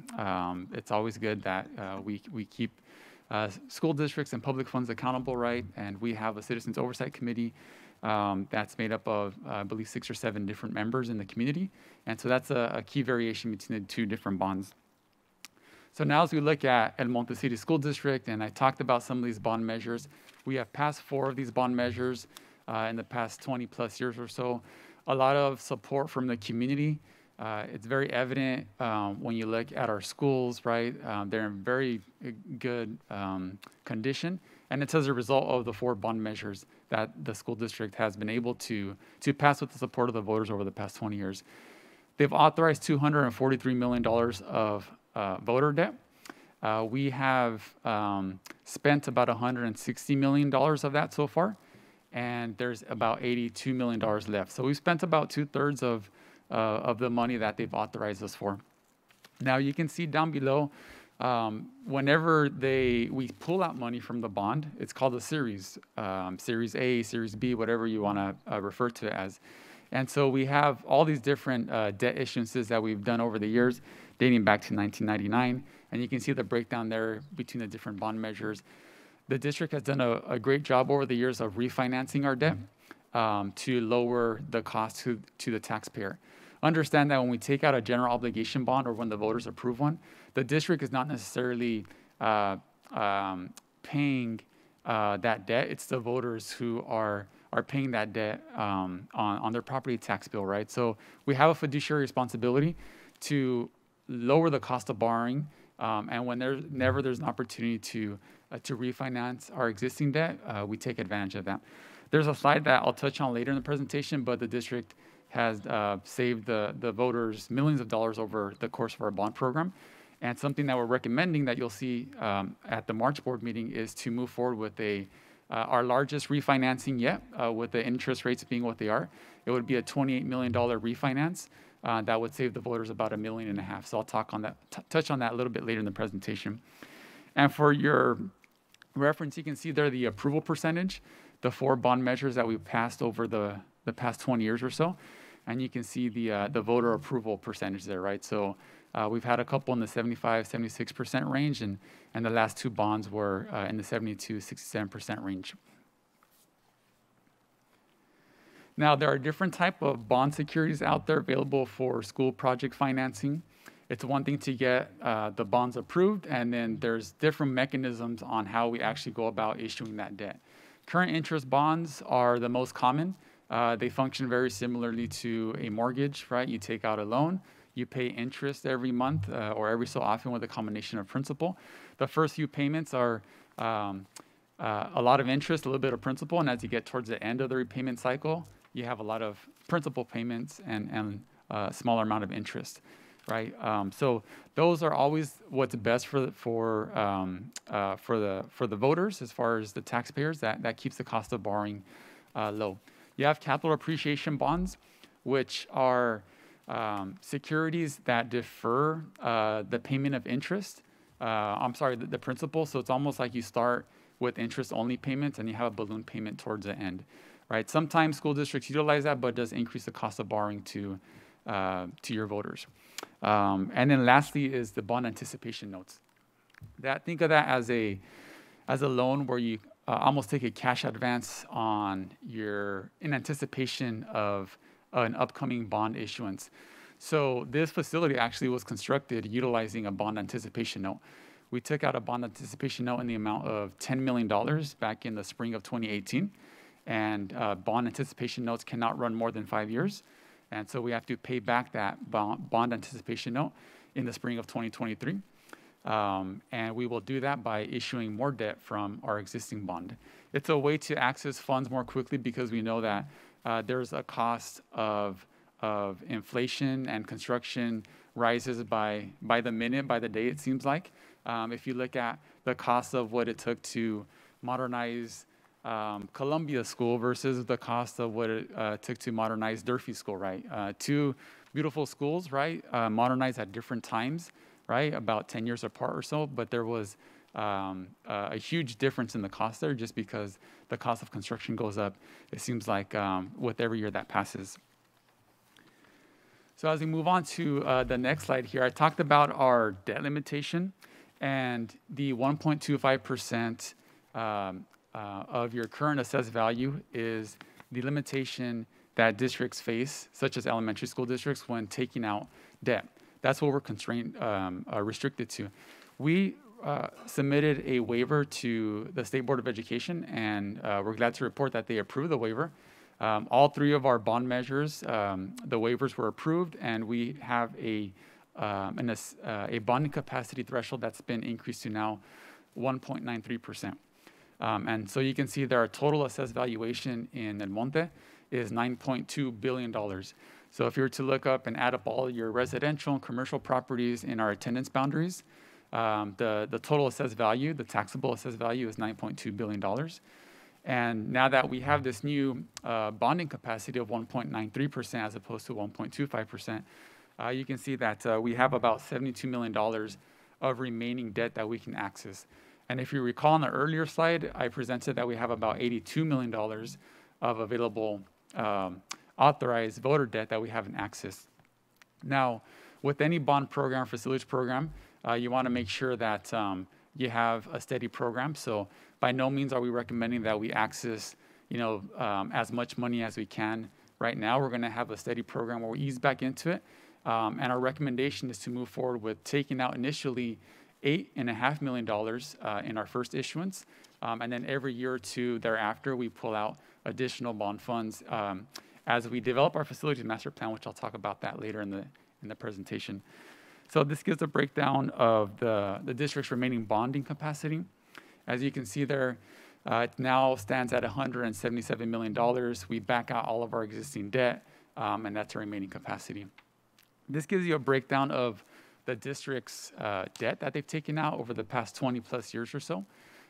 it's always good that we keep school districts and public funds accountable, right? And we have a Citizens Oversight Committee that's made up of, I believe, 6 or 7 different members in the community. And so that's a key variation between the 2 different bonds. So now as we look at El Monte City School District, and I talked about some of these bond measures, we have passed 4 of these bond measures in the past 20 plus years or so. A lot of support from the community. It's very evident when you look at our schools, right? They're in very good condition. And it's as a result of the 4 bond measures that the school district has been able to pass with the support of the voters over the past 20 years. They've authorized $243 million of voter debt. We have spent about $160 million of that so far. and there's about $82 million left. So we spent about 2/3 of the money that they've authorized us for. Now you can see down below, whenever we pull out money from the bond, it's called a series, Series A, Series B, whatever you want to refer to it as. And so we have all these different debt issuances that we've done over the years, dating back to 1999. And you can see the breakdown there between the different bond measures. The district has done a great job over the years of refinancing our debt to lower the cost to the taxpayer. Understand that when we take out a general obligation bond or when the voters approve one, the district is not necessarily paying that debt. It's the voters who are paying that debt on their property tax bill, right? So we have a fiduciary responsibility to lower the cost of borrowing, and whenever there's an opportunity to refinance our existing debt, we take advantage of that. There's a slide that I'll touch on later in the presentation, but the district has saved the voters millions of dollars over the course of our bond program. And something that we're recommending that you'll see at the March board meeting is to move forward with our largest refinancing yet, with the interest rates being what they are. It would be a $28 million refinance that would save the voters about $1.5 million. So I'll touch on that a little bit later in the presentation. And for your reference, you can see there the approval percentage, the 4 bond measures that we've passed over the past 20 years or so. And you can see the voter approval percentage there, right? So we've had a couple in the 75, 76% range, and the last 2 bonds were in the 72, 67% range. Now, there are different type of bond securities out there available for school project financing. It's one thing to get the bonds approved, and then there's different mechanisms on how we actually go about issuing that debt. Current interest bonds are the most common. They function very similarly to a mortgage, right? You take out a loan, you pay interest every month or every so often with a combination of principal. The first few payments are a lot of interest, a little bit of principal, and as you get towards the end of the repayment cycle, you have a lot of principal payments and a smaller amount of interest, right? So those are always what's best for the voters as far as the taxpayers. That keeps the cost of borrowing low. You have capital appreciation bonds, which are securities that defer the payment of interest. The principal. So it's almost like you start with interest-only payments and you have a balloon payment towards the end, right? Sometimes school districts utilize that, but it does increase the cost of borrowing to your voters. And then lastly is the bond anticipation notes. Think of that as a loan where you almost take a cash advance in anticipation of an upcoming bond issuance. So this facility actually was constructed utilizing a bond anticipation note. We took out a bond anticipation note in the amount of $10 million back in the spring of 2018. And bond anticipation notes cannot run more than 5 years. And so we have to pay back that bond anticipation note in the spring of 2023. And we will do that by issuing more debt from our existing bond. It's a way to access funds more quickly because we know that there's a cost of inflation, and construction rises by the minute, by the day, it seems like. If you look at the cost of what it took to modernize Columbia School versus the cost of what it took to modernize Durfee School, right? 2 beautiful schools, right? Modernized at different times, right? About 10 years apart or so, but there was a huge difference in the cost there just because the cost of construction goes up, it seems like, with every year that passes. So as we move on to the next slide here, I talked about our debt limitation and the 1.25% of your current assessed value is the limitation that districts face, such as elementary school districts, when taking out debt. That's what we're restricted to. We submitted a waiver to the State Board of Education, and we're glad to report that they approved the waiver. All 3 of our bond measures, the waivers were approved, and we have a bonding capacity threshold that's been increased to now 1.93%. And so you can see there, our total assessed valuation in El Monte is $9.2 billion. So if you were to look up and add up all your residential and commercial properties in our attendance boundaries, the total assessed value, the taxable assessed value is $9.2 billion. And now that we have this new bonding capacity of 1.93% as opposed to 1.25%, you can see that we have about $72 million of remaining debt that we can access. And if you recall on the earlier slide, I presented that we have about $82 million of available authorized voter debt that we haven't accessed. Now, with any bond program, facilities program, you want to make sure that you have a steady program. So by no means are we recommending that we access, as much money as we can. Right now, we're going to have a steady program where we ease back into it. And our recommendation is to move forward with taking out initially $8.5 million in our first issuance. And then every year or two thereafter, we pull out additional bond funds as we develop our facilities master plan, which I'll talk about that later in the presentation. So this gives a breakdown of the district's remaining bonding capacity. As you can see there, it now stands at $177 million. We back out all of our existing debt, and that's our remaining capacity. This gives you a breakdown of the district's debt that they've taken out over the past 20 plus years or so.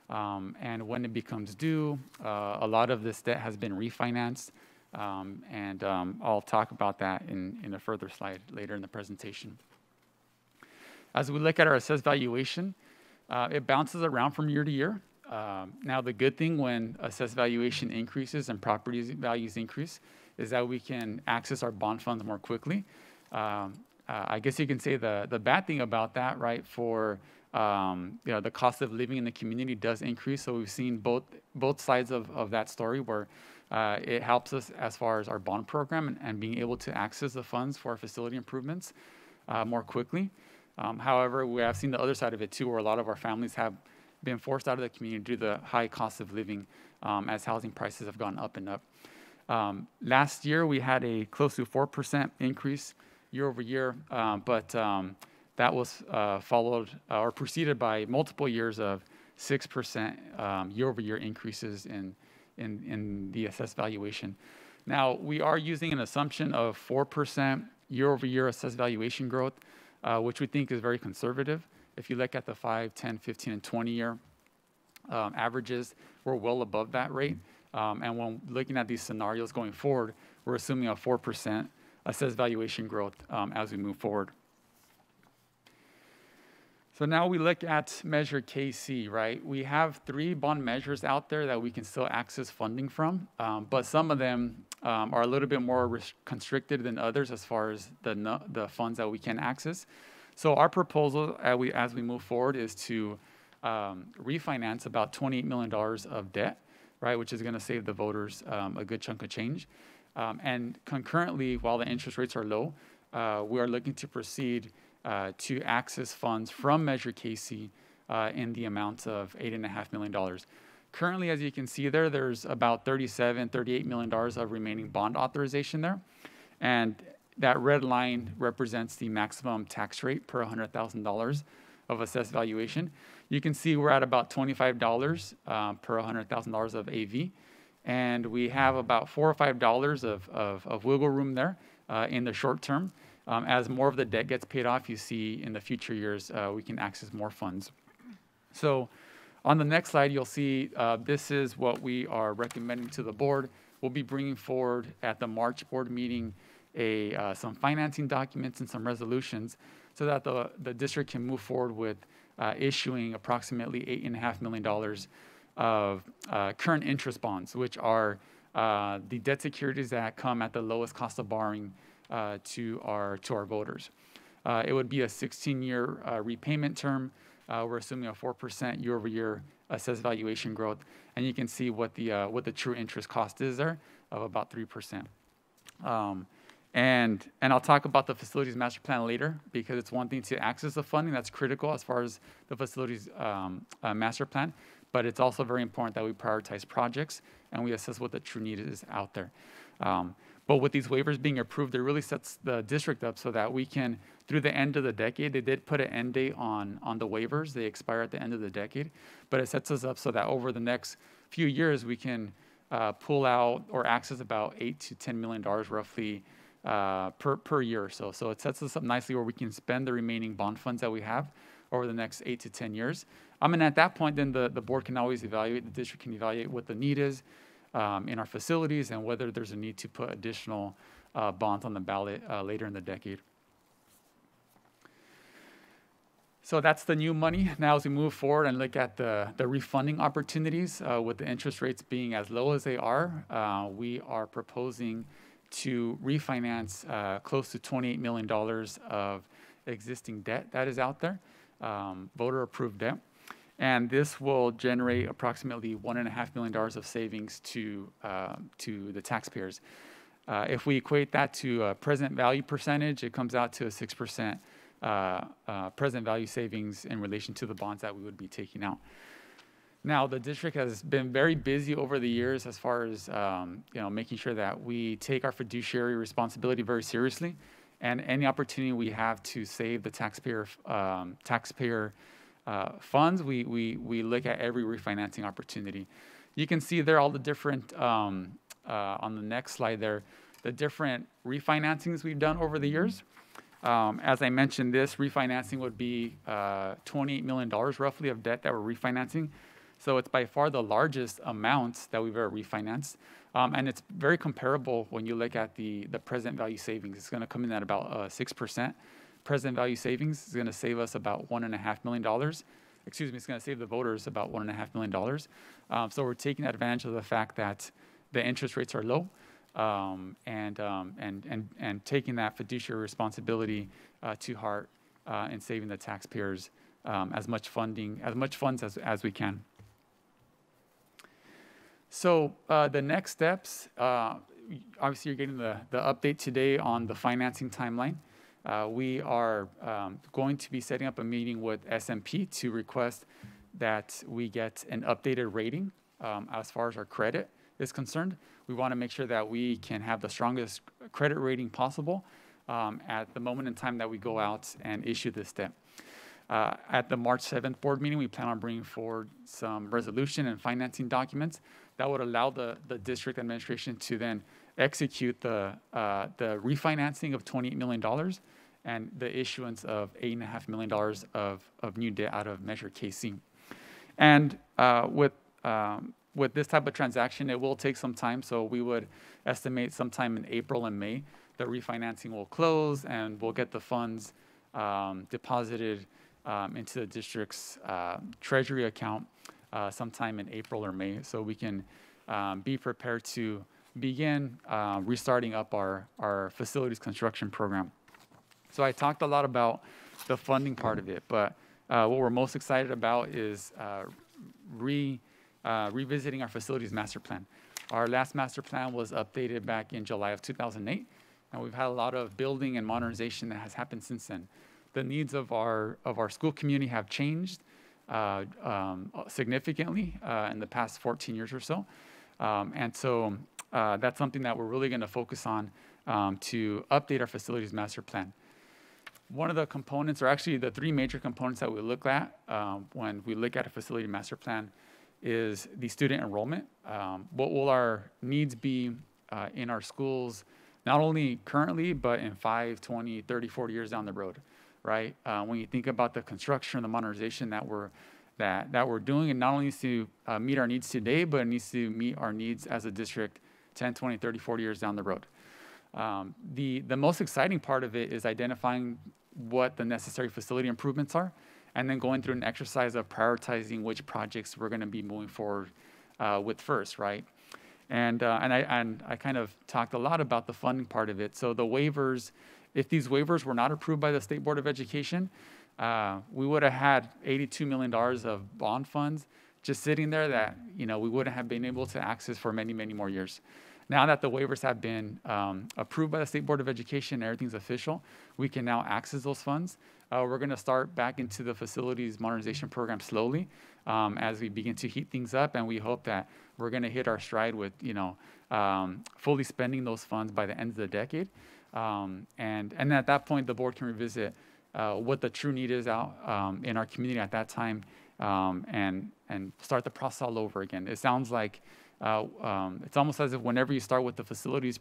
And when it becomes due, a lot of this debt has been refinanced. And I'll talk about that in a further slide later in the presentation. As we look at our assessed valuation, it bounces around from year to year. Now, the good thing when assessed valuation increases and property values increase is that we can access our bond funds more quickly. I guess you can say the bad thing about that, right, for the cost of living in the community does increase. So we've seen both sides of that story where it helps us as far as our bond program and being able to access the funds for our facility improvements more quickly. However, we have seen the other side of it too, where a lot of our families have been forced out of the community due to the high cost of living as housing prices have gone up and up. Last year, we had a close to 4% increase year over year, but that was followed or preceded by multiple years of 6% year over year increases in the assessed valuation. Now, we are using an assumption of 4% year over year assessed valuation growth, which we think is very conservative. If you look at the 5, 10, 15, and 20-year averages, we're well above that rate. And when looking at these scenarios going forward, we're assuming a 4% assessed valuation growth as we move forward. So now we look at measure KC, right? We have 3 bond measures out there that we can still access funding from, but some of them are a little bit more constricted than others as far as the funds that we can access. So our proposal as we move forward is to refinance about $28 million of debt, right, which is going to save the voters a good chunk of change. And concurrently, while the interest rates are low, we are looking to proceed to access funds from Measure KC in the amount of $8.5 million. Currently, as you can see there, there's about $38 million of remaining bond authorization there. And that red line represents the maximum tax rate per $100,000 of assessed valuation. You can see we're at about $25 per $100,000 of AV. And we have about $4 or $5 of wiggle room there in the short term. As more of the debt gets paid off, you see in the future years, we can access more funds. So on the next slide, you'll see this is what we are recommending to the board. We'll be bringing forward at the March board meeting some financing documents and some resolutions so that the district can move forward with issuing approximately $8.5 million of current interest bonds, which are the debt securities that come at the lowest cost of borrowing to our voters. It would be a 16-year repayment term. We're assuming a 4% year-over-year assessed valuation growth, and you can see what the true interest cost is there of about 3%. And I'll talk about the facilities master plan later because it's one thing to access the funding that's critical as far as the facilities master plan, but it's also very important that we prioritize projects and we assess what the true need is out there. But with these waivers being approved, it really sets the district up so that we can, through the end of the decade, they did put an end date on the waivers. They expire at the end of the decade, but it sets us up so that over the next few years, we can pull out or access about $8 to $10 million roughly per year or so. So it sets us up nicely where we can spend the remaining bond funds that we have over the next 8 to 10 years. And at that point, then the board can always evaluate, the district can evaluate what the need is in our facilities and whether there's a need to put additional bonds on the ballot later in the decade. So that's the new money. Now as we move forward and look at the refunding opportunities, with the interest rates being as low as they are, we are proposing to refinance close to $28 million of existing debt that is out there, voter-approved debt. And this will generate approximately $1.5 million of savings to the taxpayers. If we equate that to a present value percentage, it comes out to a 6% present value savings in relation to the bonds that we would be taking out. Now, the district has been very busy over the years as far as making sure that we take our fiduciary responsibility very seriously, and any opportunity we have to save the taxpayer funds, we look at every refinancing opportunity. You can see there all the different on the next slide there, the different refinancings we've done over the years. As I mentioned, this refinancing would be $28 million roughly of debt that we're refinancing. So it's by far the largest amount that we've ever refinanced. And it's very comparable when you look at the present value savings. It's going to come in at about 6%. Present value savings is going to save us about $1.5 million. Excuse me, it's going to save the voters about $1.5 million. So we're taking advantage of the fact that the interest rates are low. And taking that fiduciary responsibility to heart and saving the taxpayers as much funds as we can. So the next steps, obviously you're getting the update today on the financing timeline. We are going to be setting up a meeting with S&P to request that we get an updated rating as far as our credit is concerned. We want to make sure that we can have the strongest credit rating possible at the moment in time that we go out and issue this debt. At the March 7th board meeting, we plan on bringing forward some resolution and financing documents that would allow the district administration to then execute the refinancing of $28 million and the issuance of $8.5 million of new debt out of Measure KC. And with this type of transaction, it will take some time, so we would estimate sometime in April and May the refinancing will close and we'll get the funds deposited into the district's treasury account sometime in April or May, so we can be prepared to begin restarting up our facilities construction program. So I talked a lot about the funding part of it, but what we're most excited about is revisiting our facilities master plan. Our last master plan was updated back in July of 2008, and we've had a lot of building and modernization that has happened since then. The needs of our school community have changed significantly in the past 14 years or so. And so that's something that we're really going to focus on to update our facilities master plan. One of the components, or actually the three major components that we look at when we look at a facility master plan, is the student enrollment. What will our needs be in our schools, not only currently, but in 5, 20, 30, 40 years down the road, right? When you think about the construction, the modernization that we're doing, it not only needs to meet our needs today, but it needs to meet our needs as a district 10, 20, 30, 40 years down the road. The most exciting part of it is identifying what the necessary facility improvements are, and then going through an exercise of prioritizing which projects we're going to be moving forward with first, right? And I kind of talked a lot about the funding part of it. So the waivers, if these waivers were not approved by the State Board of Education, we would have had $82 million of bond funds just sitting there that we wouldn't have been able to access for many, many more years. Now that the waivers have been approved by the State Board of Education and everything's official, we can now access those funds. We're going to start back into the facilities modernization program slowly as we begin to heat things up, and we hope that we're going to hit our stride with fully spending those funds by the end of the decade. And at that point, the board can revisit what the true need is out in our community at that time, and start the process all over again. It sounds like it's almost as if whenever you start with the facilities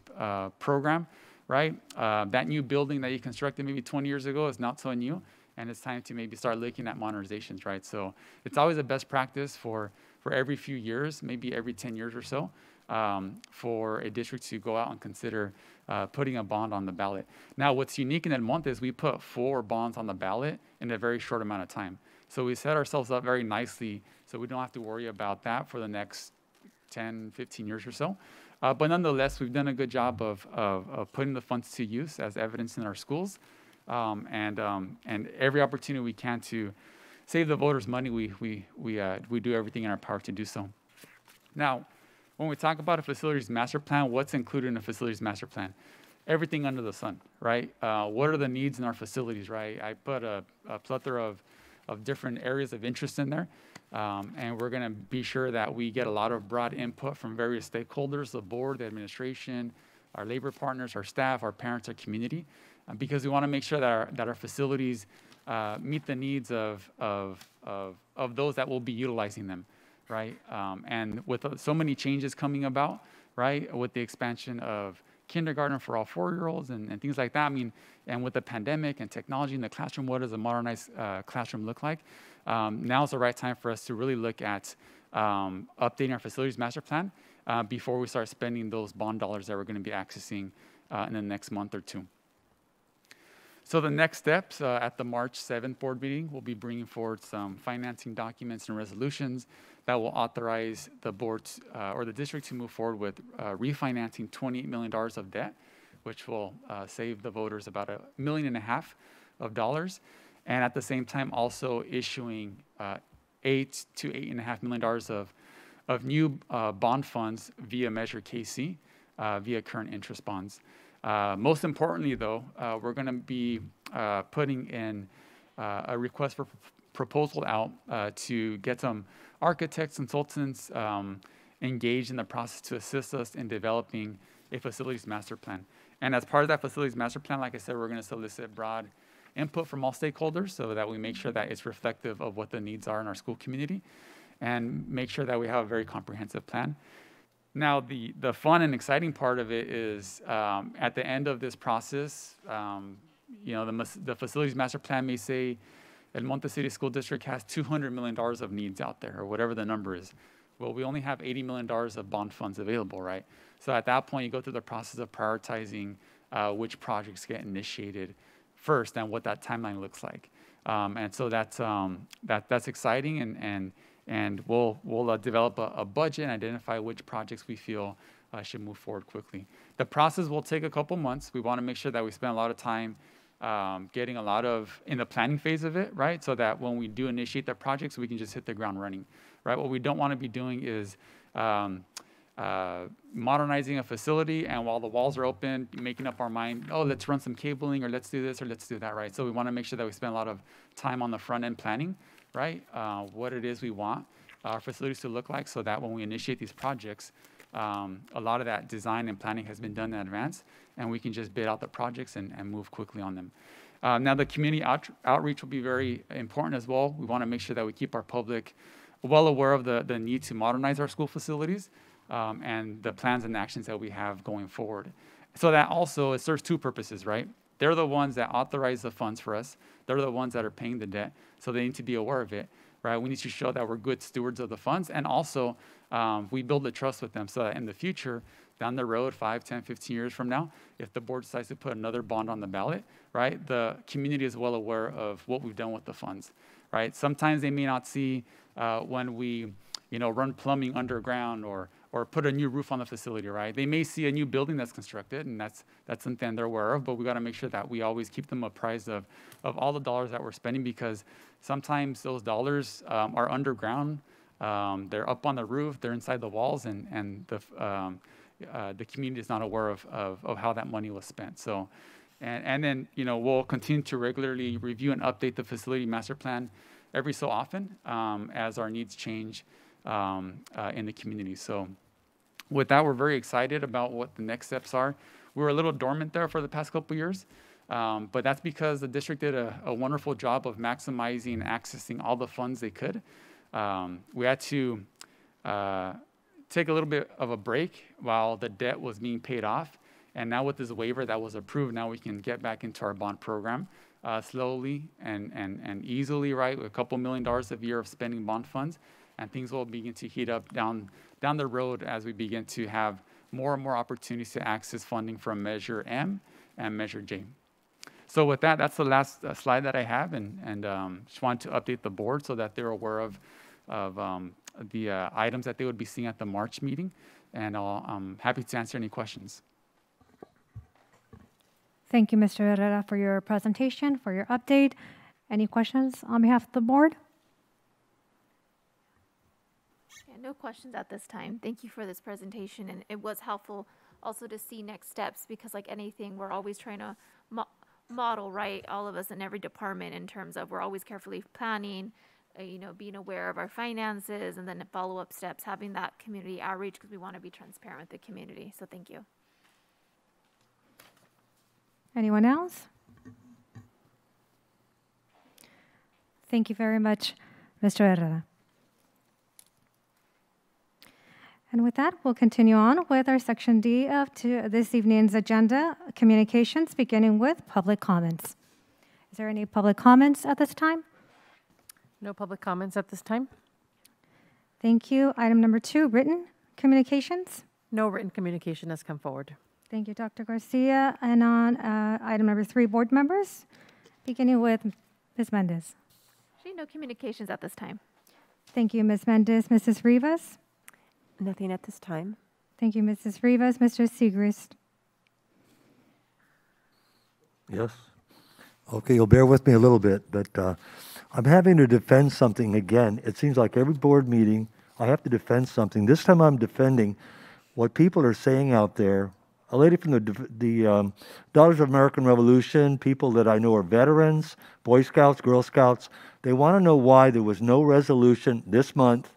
program, right, that new building that you constructed maybe 20 years ago is not so new, and it's time to maybe start looking at modernizations, right? So it's always a best practice for every few years, maybe every 10 years or so, for a district to go out and consider putting a bond on the ballot. Now, what's unique in El Monte is we put 4 bonds on the ballot in a very short amount of time. So we set ourselves up very nicely so we don't have to worry about that for the next 10, 15 years or so. But nonetheless, we've done a good job of putting the funds to use as evidence in our schools. And every opportunity we can to save the voters money, we do everything in our power to do so. Now, when we talk about a facilities master plan, what's included in a facilities master plan? Everything under the sun, right? What are the needs in our facilities, right? I put a plethora of different areas of interest in there. And we're going to be sure that we get a lot of broad input from various stakeholders, the board, the administration, our labor partners, our staff, our parents, our community, because we want to make sure that our facilities meet the needs of those that will be utilizing them, right? And with so many changes coming about, right, with the expansion of kindergarten for all 4-year-olds and things like that, I mean, and with the pandemic and technology in the classroom, what does a modernized classroom look like? Now is the right time for us to really look at updating our facilities master plan before we start spending those bond dollars that we're going to be accessing in the next month or two. So the next steps at the March 7th board meeting, we'll be bringing forward some financing documents and resolutions that will authorize the board or the district to move forward with refinancing $28 million of debt, which will save the voters about $1.5 million of dollars. And at the same time, also issuing $8 to $8.5 million of new bond funds via Measure KC, via current interest bonds. Most importantly, though, we're going to be putting in a request for proposal out to get some architects, consultants engaged in the process to assist us in developing a facilities master plan. And as part of that facilities master plan, like I said, we're going to solicit broad input from all stakeholders so that we make sure that it's reflective of what the needs are in our school community and make sure that we have a very comprehensive plan. Now, the fun and exciting part of it is at the end of this process, you know, the facilities master plan may say El Monte City School District has $200 million of needs out there, or whatever the number is. Well, we only have $80 million of bond funds available, right? So at that point, you go through the process of prioritizing which projects get initiated first and what that timeline looks like. And so that's exciting, and we'll develop a budget and identify which projects we feel should move forward quickly. The process will take a couple months. We want to make sure that we spend a lot of time getting a lot of in the planning phase of it, right? So that when we do initiate the projects, we can just hit the ground running, right? What we don't want to be doing is modernizing a facility, and while the walls are open, making up our mind, oh, let's run some cabling, or let's do this, or let's do that, right? So we want to make sure that we spend a lot of time on the front end planning, right? What it is we want our facilities to look like, so that when we initiate these projects, a lot of that design and planning has been done in advance, and we can just bid out the projects and move quickly on them. Now, the community outreach will be very important as well. We want to make sure that we keep our public well aware of the need to modernize our school facilities and the plans and actions that we have going forward. So that also, it serves two purposes, right? They're the ones that authorize the funds for us. They're the ones that are paying the debt, so they need to be aware of it, right? We need to show that we're good stewards of the funds, and also we build the trust with them so that in the future, down the road, 5, 10, 15 years from now, if the board decides to put another bond on the ballot, right, the community is well aware of what we've done with the funds, right? Sometimes they may not see when we, run plumbing underground or put a new roof on the facility, right? They may see a new building that's constructed, and that's something they're aware of, but we got to make sure that we always keep them apprised of all the dollars that we're spending, because sometimes those dollars are underground. They're up on the roof, they're inside the walls, and the community is not aware of how that money was spent. So, and then, we'll continue to regularly review and update the facility master plan every so often as our needs change in the community. So with that, we're very excited about what the next steps are. We were a little dormant there for the past couple of years, but that's because the district did a wonderful job of maximizing and accessing all the funds they could. We had to take a little bit of a break while the debt was being paid off. And now with this waiver that was approved, now we can get back into our bond program slowly and easily, right? With a couple $1 million a year of spending bond funds, and things will begin to heat up down the road as we begin to have more and more opportunities to access funding from Measure M and Measure J. So with that, that's the last slide that I have, and just wanted to update the board so that they're aware of the items that they would be seeing at the March meeting, and I'm happy to answer any questions. Thank you, Mr. Herrera, for your presentation, for your update. Any questions on behalf of the board? Yeah, no questions at this time. Thank you for this presentation, and it was helpful also to see next steps, because like anything, we're always trying to model, right, all of us in every department, in terms of we're always carefully planning, being aware of our finances, and then follow-up steps, having that community outreach, because we want to be transparent with the community. So thank you. Anyone else? Thank you very much, Mr. Herrera. And with that, we'll continue on with our Section D of this evening's agenda, communications, beginning with public comments. Is there any public comments at this time? No public comments at this time. Thank you. Item number 2, written communications. No written communication has come forward. Thank you, Dr. Garcia. And on item number 3, board members, beginning with Ms. Mendez. Actually, no communications at this time. Thank you, Ms. Mendez. Mrs. Rivas? Nothing at this time. Thank you, Mrs. Rivas. Mr. Segrist? Yes. Okay, you'll bear with me a little bit, but I'm having to defend something again. It seems like every board meeting, I have to defend something. This time I'm defending what people are saying out there. A lady from the Daughters of American Revolution, people that I know are veterans, Boy Scouts, Girl Scouts, they want to know why there was no resolution this month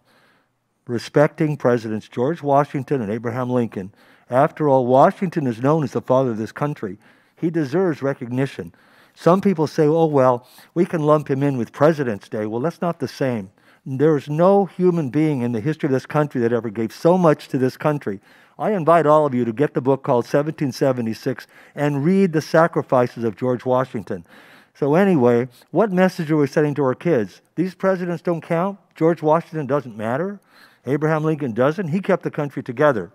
respecting Presidents George Washington and Abraham Lincoln. After all, Washington is known as the father of this country. He deserves recognition. Some people say, oh, well, we can lump him in with President's Day. Well, that's not the same. There is no human being in the history of this country that ever gave so much to this country. I invite all of you to get the book called 1776 and read the sacrifices of George Washington. So anyway, what message are we sending to our kids? These presidents don't count. George Washington doesn't matter. Abraham Lincoln doesn't. He kept the country together.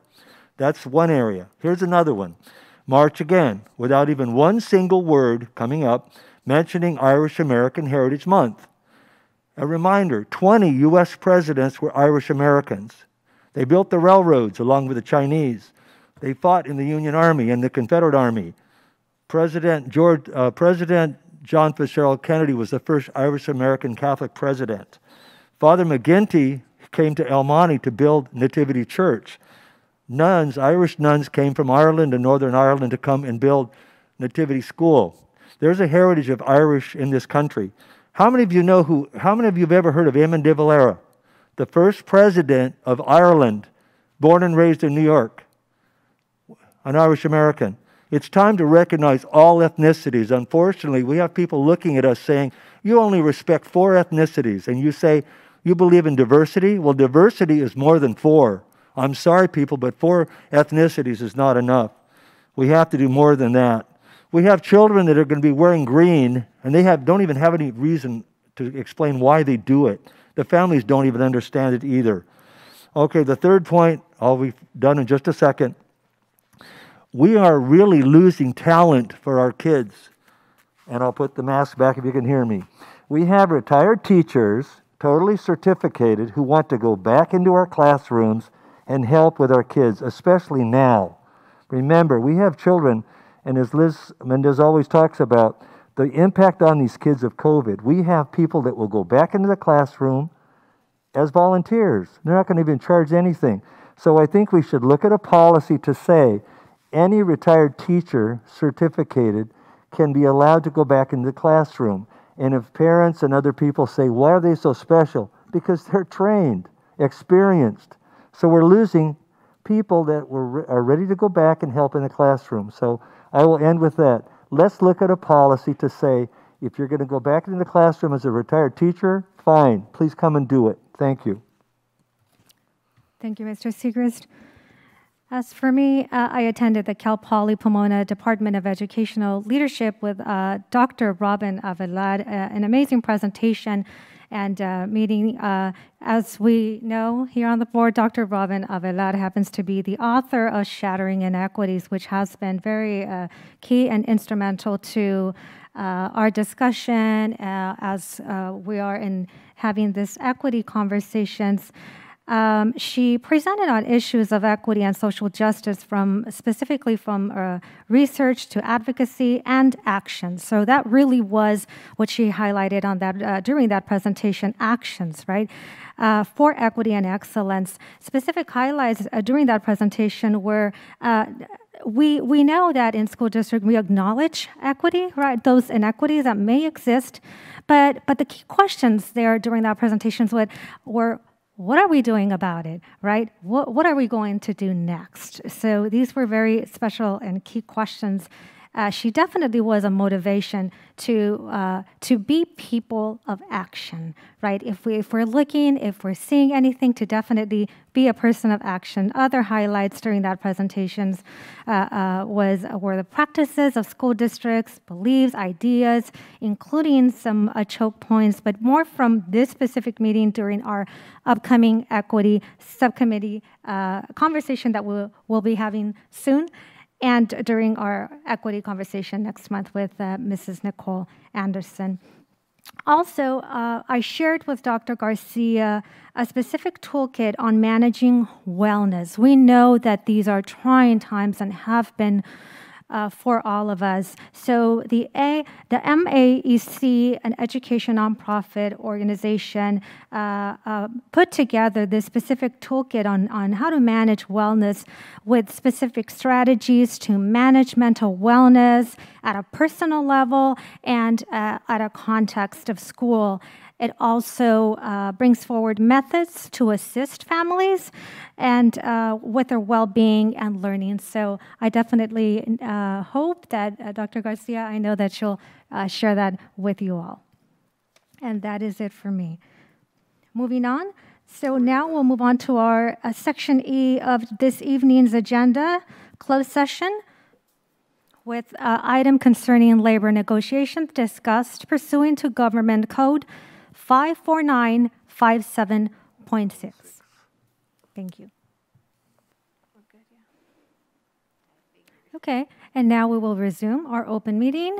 That's one area. Here's another one. March again, without even one single word coming up mentioning Irish American Heritage Month. A reminder, 20 U.S. presidents were Irish Americans. They built the railroads along with the Chinese. They fought in the Union Army and the Confederate Army. President John Fitzgerald Kennedy was the first Irish American Catholic president. Father McGinty came to El Monte to build Nativity Church. Nuns, Irish nuns, came from Ireland and Northern Ireland to come and build Nativity School. There's a heritage of Irish in this country. How many of you have ever heard of Eamon de Valera, the first president of Ireland, born and raised in New York, an Irish American? It's time to recognize all ethnicities. Unfortunately, we have people looking at us saying, you only respect 4 ethnicities, and you say, you believe in diversity? Well, diversity is more than 4. I'm sorry, people, but 4 ethnicities is not enough. We have to do more than that. We have children that are going to be wearing green, and they don't even have any reason to explain why they do it. The families don't even understand it either. Okay, the third point, I'll be done in just a second. We are really losing talent for our kids. And I'll put the mask back if you can hear me. We have retired teachers, totally certificated, who want to go back into our classrooms and help with our kids, especially now. Remember, we have children, and as Liz Mendez always talks about, the impact on these kids of COVID. We have people that will go back into the classroom as volunteers. They're not going to even charge anything. So I think we should look at a policy to say any retired teacher certificated can be allowed to go back into the classroom. And if parents and other people say, why are they so special? Because they're trained, experienced. So we're losing people that are ready to go back and help in the classroom. So I will end with that. Let's look at a policy to say, if you're going to go back into the classroom as a retired teacher, fine, please come and do it. Thank you. Thank you, Mr. Segrist. As for me, I attended the Cal Poly Pomona Department of Educational Leadership with Dr. Robin Avelad, an amazing presentation and meeting. As we know here on the board, Dr. Robin Avelad happens to be the author of Shattering Inequities, which has been very key and instrumental to our discussion as we are in having this equity conversations. She presented on issues of equity and social justice specifically from research to advocacy and action. So that really was what she highlighted on that during that presentation, actions, right? For equity and excellence. Specific highlights during that presentation were we know that in school district we acknowledge equity, right? Those inequities that may exist, but the key questions there during that presentation were what are we doing about it, right? What are we going to do next? So these were very special and key questions. She definitely was a motivation to be people of action, right? If we're looking, if we're seeing anything, to definitely be a person of action. Other highlights during that presentations were the practices of school districts, beliefs, ideas, including some choke points, but more from this specific meeting during our upcoming equity subcommittee conversation that we'll be having soon, and during our equity conversation next month with Mrs. Nicole Anderson. Also, I shared with Dr. Garcia a specific toolkit on managing wellness. We know that these are trying times and have been for all of us. So the MAEC, an education nonprofit organization, put together this specific toolkit on how to manage wellness with specific strategies to manage mental wellness at a personal level and at a context of school. It also brings forward methods to assist families and with their well-being and learning. So I definitely hope that Dr. Garcia, I know that she'll share that with you all. And that is it for me. Moving on. So now we'll move on to our Section E of this evening's agenda, closed session, with item concerning labor negotiations discussed pursuant to Government Code 54957.6. Thank you. Okay, and now we will resume our open meeting.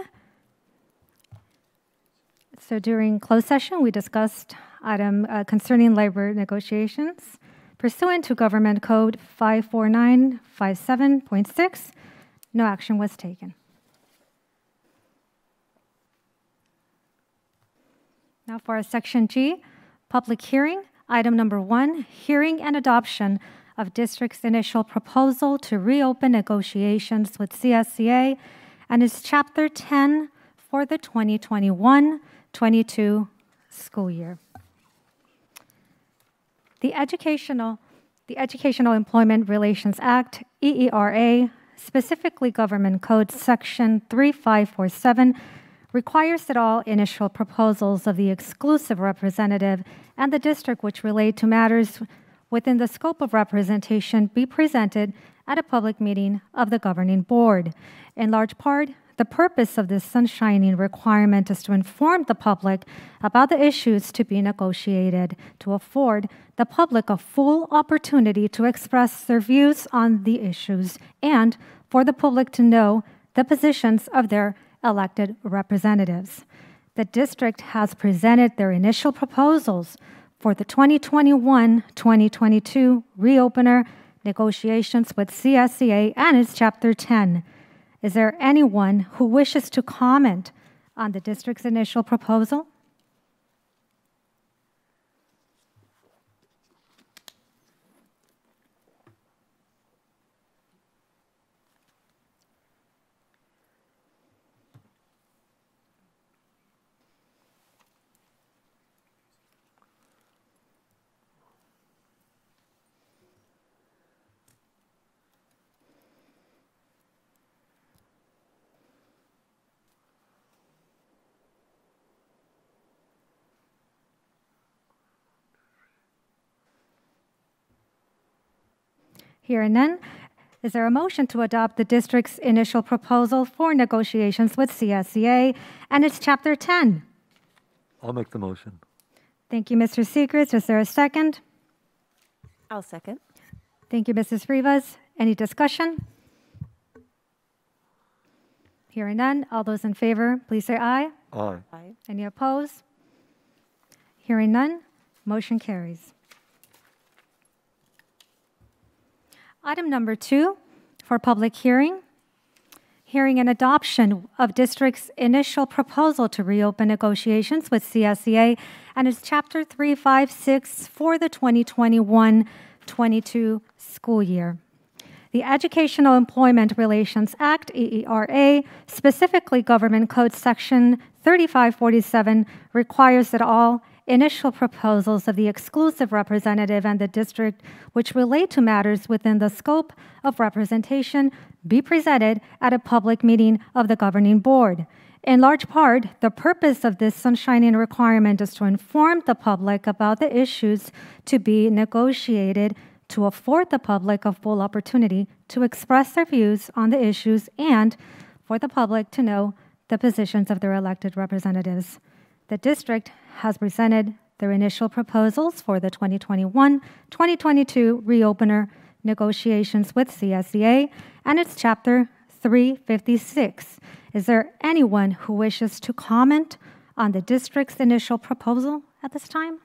So during closed session, we discussed item concerning labor negotiations pursuant to Government Code 54957.6. No action was taken. Now for our Section G, public hearing. Item number 1, hearing and adoption of district's initial proposal to reopen negotiations with CSCA and its Chapter 10 for the 2021-22 school year. The Educational Employment Relations Act, EERA, specifically Government Code Section 3547, requires that all initial proposals of the exclusive representative and the district which relate to matters within the scope of representation be presented at a public meeting of the governing board. In large part, the purpose of this sunshining requirement is to inform the public about the issues to be negotiated, to afford the public a full opportunity to express their views on the issues, and for the public to know the positions of their elected representatives. The district has presented their initial proposals for the 2021-2022 reopener negotiations with CSCA and its Chapter 10. Is there anyone who wishes to comment on the district's initial proposal? Hearing none, Is there a motion to adopt the district's initial proposal for negotiations with CSEA and its Chapter 10? I'll make the motion. Thank you, Mr. Segrist. Is there a second? I'll second. Thank you, Mrs. Rivas. Any discussion? Hearing none. All those in favor, please say aye. Aye. Aye. Any opposed? Hearing none. Motion carries. Item number 2 for public hearing. Hearing and adoption of district's initial proposal to reopen negotiations with CSEA and its Chapter 356 for the 2021-22 school year. The Educational Employment Relations Act, EERA, specifically Government Code Section 3547, requires that all initial proposals of the exclusive representative and the district which relate to matters within the scope of representation be presented at a public meeting of the governing board. In large part, the purpose of this sunshining requirement is to inform the public about the issues to be negotiated, to afford the public a full opportunity to express their views on the issues, and for the public to know the positions of their elected representatives. The district has presented their initial proposals for the 2021-2022 reopener negotiations with CSEA and its Chapter 356. Is there anyone who wishes to comment on the district's initial proposal at this time?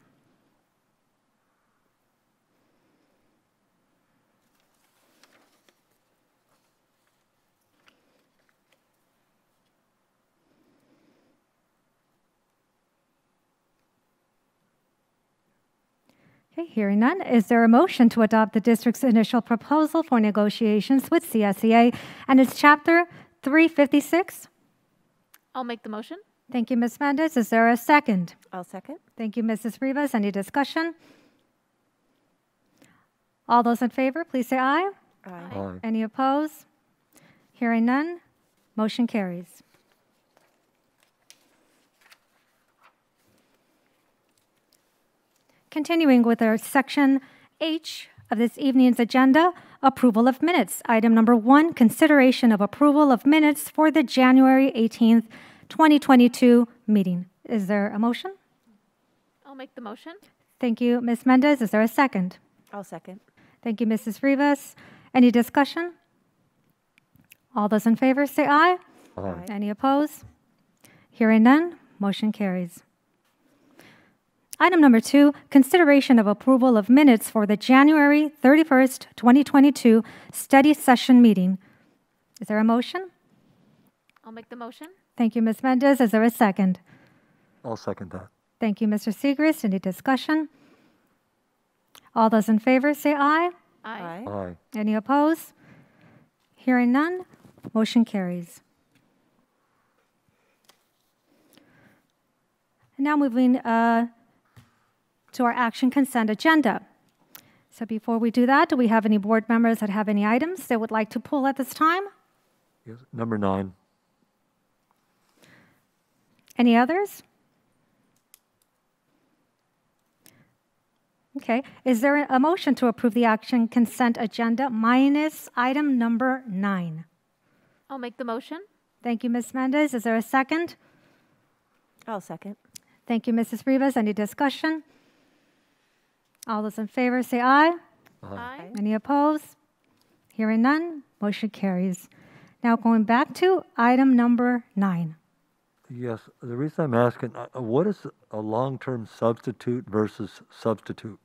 Okay, hearing none, is there a motion to adopt the district's initial proposal for negotiations with CSEA and its Chapter 356? I'll make the motion. Thank you, Ms. Mendez. Is there a second? I'll second. Thank you, Mrs. Rivas. Any discussion? All those in favor, please say aye. Aye. Aye. Any opposed? Hearing none, motion carries. Continuing with our Section H of this evening's agenda, approval of minutes. Item number 1, consideration of approval of minutes for the January 18th, 2022 meeting. Is there a motion? I'll make the motion. Thank you, Ms. Mendez. Is there a second? I'll second. Thank you, Mrs. Rivas. Any discussion? All those in favor say aye. Aye. Any opposed? Hearing none, motion carries. Item number 2, consideration of approval of minutes for the January 31st, 2022 study session meeting. Is there a motion? I'll make the motion. Thank you, Ms. Mendez. Is there a second? I'll second that. Thank you, Mr. Segrist. Any discussion? All those in favor say aye. Aye. Aye. Any opposed? Hearing none, motion carries. And now moving to our action consent agenda. So before we do that, do we have any board members that have any items they would like to pull at this time? Yes. Number 9. Any others? Okay. Is there a motion to approve the action consent agenda minus item number 9? I'll make the motion. Thank you, Ms. Mendez. Is there a second? I'll second. Thank you, Mrs. Rivas. Any discussion? All those in favor say aye. Aye. Any opposed? Hearing none, motion carries. Now going back to item number 9. Yes. The reason I'm asking, what is a long-term substitute versus substitute?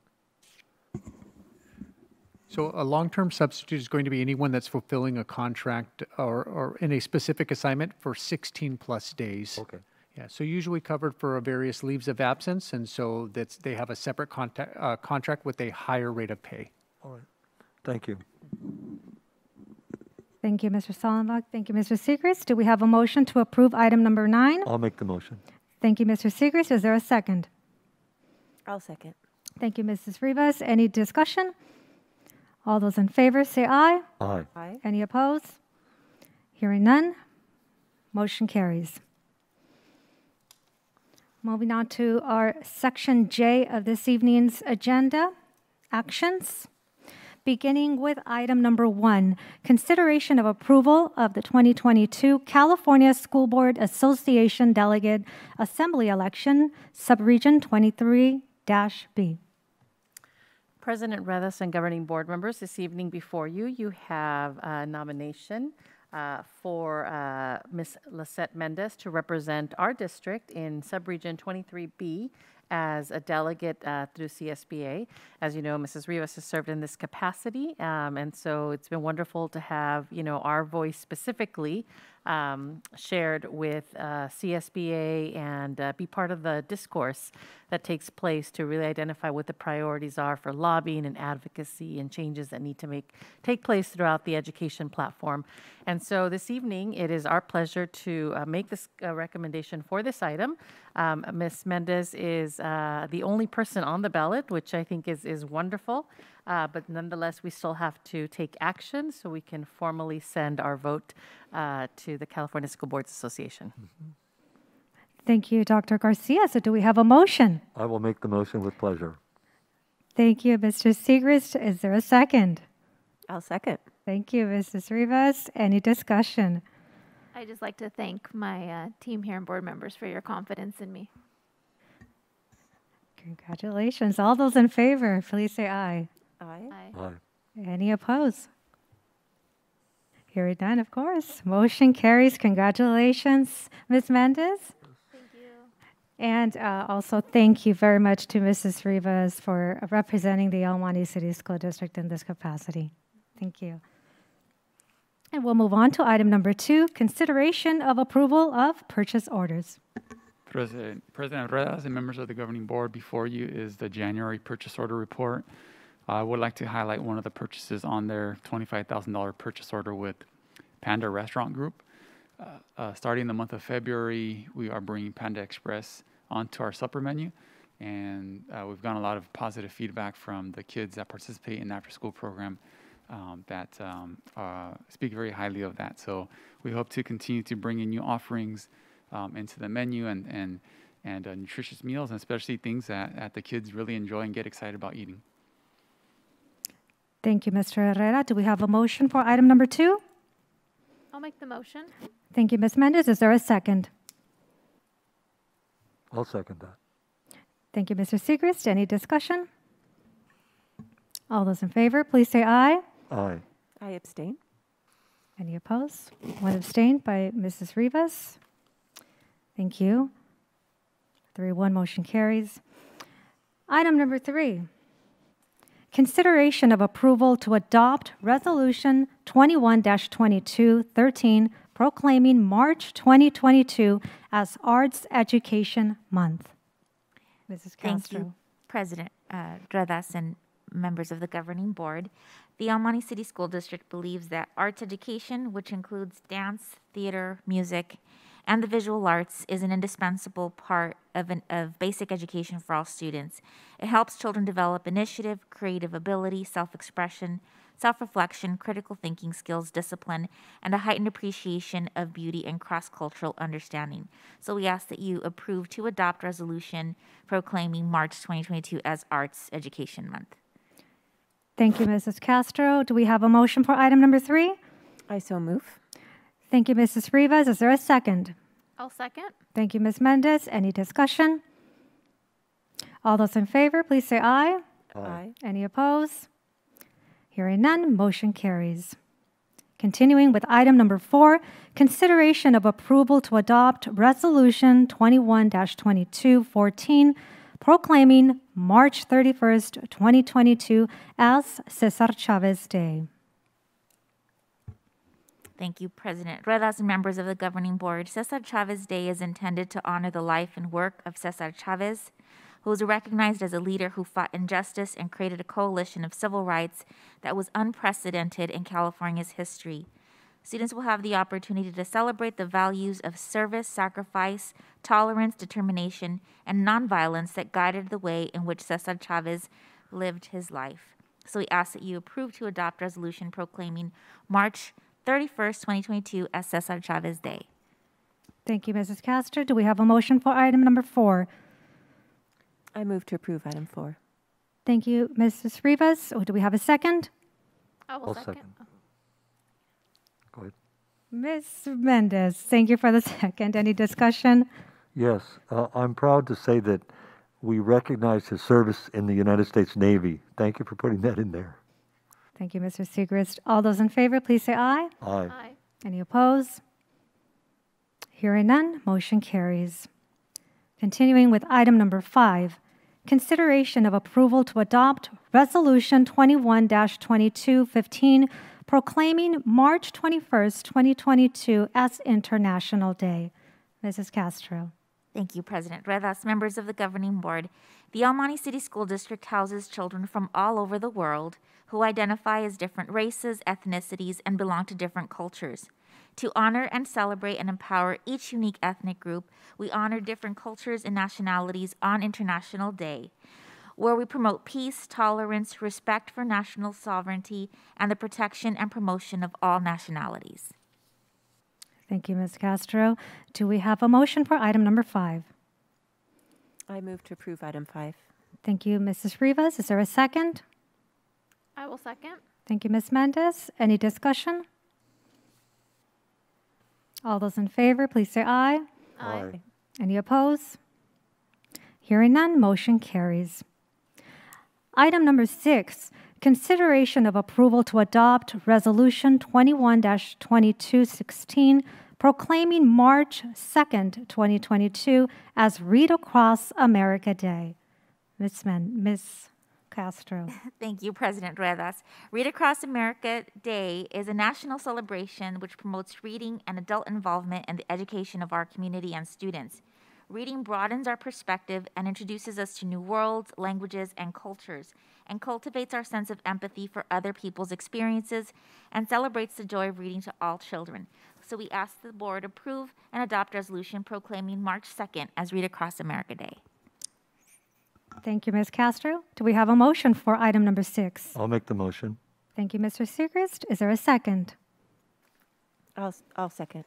So a long-term substitute is going to be anyone that's fulfilling a contract or in a specific assignment for 16 plus days. Okay. Yeah, so usually covered for various leaves of absence, and so they have a separate contract with a higher rate of pay. All right. Thank you. Thank you, Mr. Sollenbach. Thank you, Mr. Segrist. Do we have a motion to approve item number 9? I'll make the motion. Thank you, Mr. Segrist. Is there a second? I'll second. Thank you, Mrs. Rivas. Any discussion? All those in favor say aye. Aye. Aye. Any opposed? Hearing none, motion carries. Moving on to our Section J of this evening's agenda, actions. beginning with item number 1, consideration of approval of the 2022 California School Board Association Delegate Assembly Election, Subregion 23-B. President Redas and governing board members, this evening before you, you have a nomination for Ms. Lisette Mendez to represent our district in Subregion 23B as a delegate through CSBA. As you know, Mrs. Rivas has served in this capacity, and so it's been wonderful to have, our voice specifically shared with CSBA and be part of the discourse that takes place to really identify what the priorities are for lobbying and advocacy and changes that need to take place throughout the education platform. And so this evening, it is our pleasure to make this recommendation for this item. Ms. Mendez is the only person on the ballot, which I think is wonderful. But nonetheless, we still have to take action so we can formally send our vote to the California School Boards Association. Thank you, Dr. Garcia. So do we have a motion? I will make the motion with pleasure. Thank you, Mr. Segrist. Is there a second? I'll second. Thank you, Mrs. Rivas. Any discussion? I'd just like to thank my team here and board members for your confidence in me. Congratulations. All those in favor, please say aye. Aye. Aye. Any opposed? Hearing none, of course. Motion carries. Congratulations, Ms. Mendez. Thank you. And also thank you very much to Mrs. Rivas for representing the El Monte City School District in this capacity. Thank you. And we'll move on to item number 2, consideration of approval of purchase orders. President Redas and members of the governing board, before you is the January purchase order report. I would like to highlight one of the purchases on their $25,000 purchase order with Panda Restaurant Group. Starting the month of February, we are bringing Panda Express onto our supper menu, and we've gotten a lot of positive feedback from the kids that participate in the after-school program that speak very highly of that. So we hope to continue to bring in new offerings into the menu and nutritious meals, and especially things that the kids really enjoy and get excited about eating. Thank you, Mr. Herrera. Do we have a motion for item number 2? I'll make the motion. Thank you, Ms. Mendez. Is there a second? I'll second that. Thank you, Mr. Segrist. Any discussion? All those in favor, please say aye. Aye. I abstain. Any opposed? One abstained by Mrs. Rivas. Thank you. 3-1 motion carries. Item number 3, consideration of approval to adopt Resolution 21-2213 proclaiming March 2022 as Arts Education Month. Mrs. Castro. Thank you, President Redas and members of the governing board. The El Monte City School District believes that arts education, which includes dance, theater, music, and the visual arts, is an indispensable part of basic education for all students. It helps children develop initiative, creative ability, self-expression, self-reflection, critical thinking skills, discipline, and a heightened appreciation of beauty and cross-cultural understanding. So we ask that you approve to adopt resolution proclaiming March 2022 as Arts Education Month. Thank you, Mrs. Castro. Do we have a motion for item number 3? I so move. Thank you, Mrs. Rivas. Is there a second? I'll second. Thank you, Ms. Mendez. Any discussion? All those in favor, please say aye. Aye. Any opposed? Hearing none, motion carries. Continuing with item number 4, consideration of approval to adopt Resolution 21-2214, proclaiming March 31st, 2022 as Cesar Chavez Day. Thank you, President Redas and members of the governing board. Cesar Chavez Day is intended to honor the life and work of Cesar Chavez, who was recognized as a leader who fought injustice and created a coalition of civil rights that was unprecedented in California's history. Students will have the opportunity to celebrate the values of service, sacrifice, tolerance, determination, and nonviolence that guided the way in which Cesar Chavez lived his life. So we ask that you approve to adopt resolution proclaiming March 31st, 2022 as Cesar Chavez Day. Thank you, Mrs. Castro. Do we have a motion for item number 4? I move to approve item 4. Thank you, Mrs. Rivas. Do we have a second? I will second. Go ahead. Ms. Mendez, thank you for the second. Any discussion? Yes, I'm proud to say that we recognize his service in the United States Navy. Thank you for putting that in there. Thank you, Mr. Segrist. All those in favor, please say aye. Aye. Aye. Any opposed? Hearing none, motion carries. Continuing with item number 5, consideration of approval to adopt Resolution 21-2215 proclaiming March 21st, 2022 as International Day. Mrs. Castro. Thank you, President Rivas. Members of the Governing Board, the El Monte City School District houses children from all over the world who identify as different races, ethnicities, and belong to different cultures. To honor and celebrate and empower each unique ethnic group, we honor different cultures and nationalities on International Day, where we promote peace, tolerance, respect for national sovereignty, and the protection and promotion of all nationalities. Thank you, Ms. Castro. Do we have a motion for item number 5? I move to approve item 5. Thank you, Mrs. Rivas. Is there a second? I will second. Thank you, Ms. Mendez. Any discussion? All those in favor, please say aye. Aye. Any opposed? Hearing none, motion carries. Item number 6, consideration of approval to adopt Resolution 21-2216 proclaiming March 2nd, 2022 as Read Across America Day. Ms. Castro. Thank you, President Ruedas. Read Across America Day is a national celebration which promotes reading and adult involvement in the education of our community and students. Reading broadens our perspective and introduces us to new worlds, languages, and cultures, and cultivates our sense of empathy for other people's experiences and celebrates the joy of reading to all children. So we ask the board approve and adopt resolution proclaiming March 2nd as Read Across America Day. Thank you, Ms. Castro. Do we have a motion for item number 6? I'll make the motion. Thank you, Mr. Segrist. Is there a second? I'll second.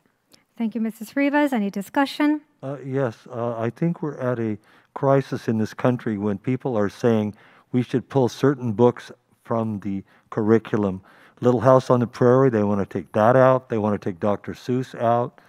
Thank you, Mrs. Rivas. Any discussion? Yes, I think we're at a crisis in this country when people are saying we should pull certain books from the curriculum. Little House on the Prairie, they want to take that out. They want to take Dr. Seuss out.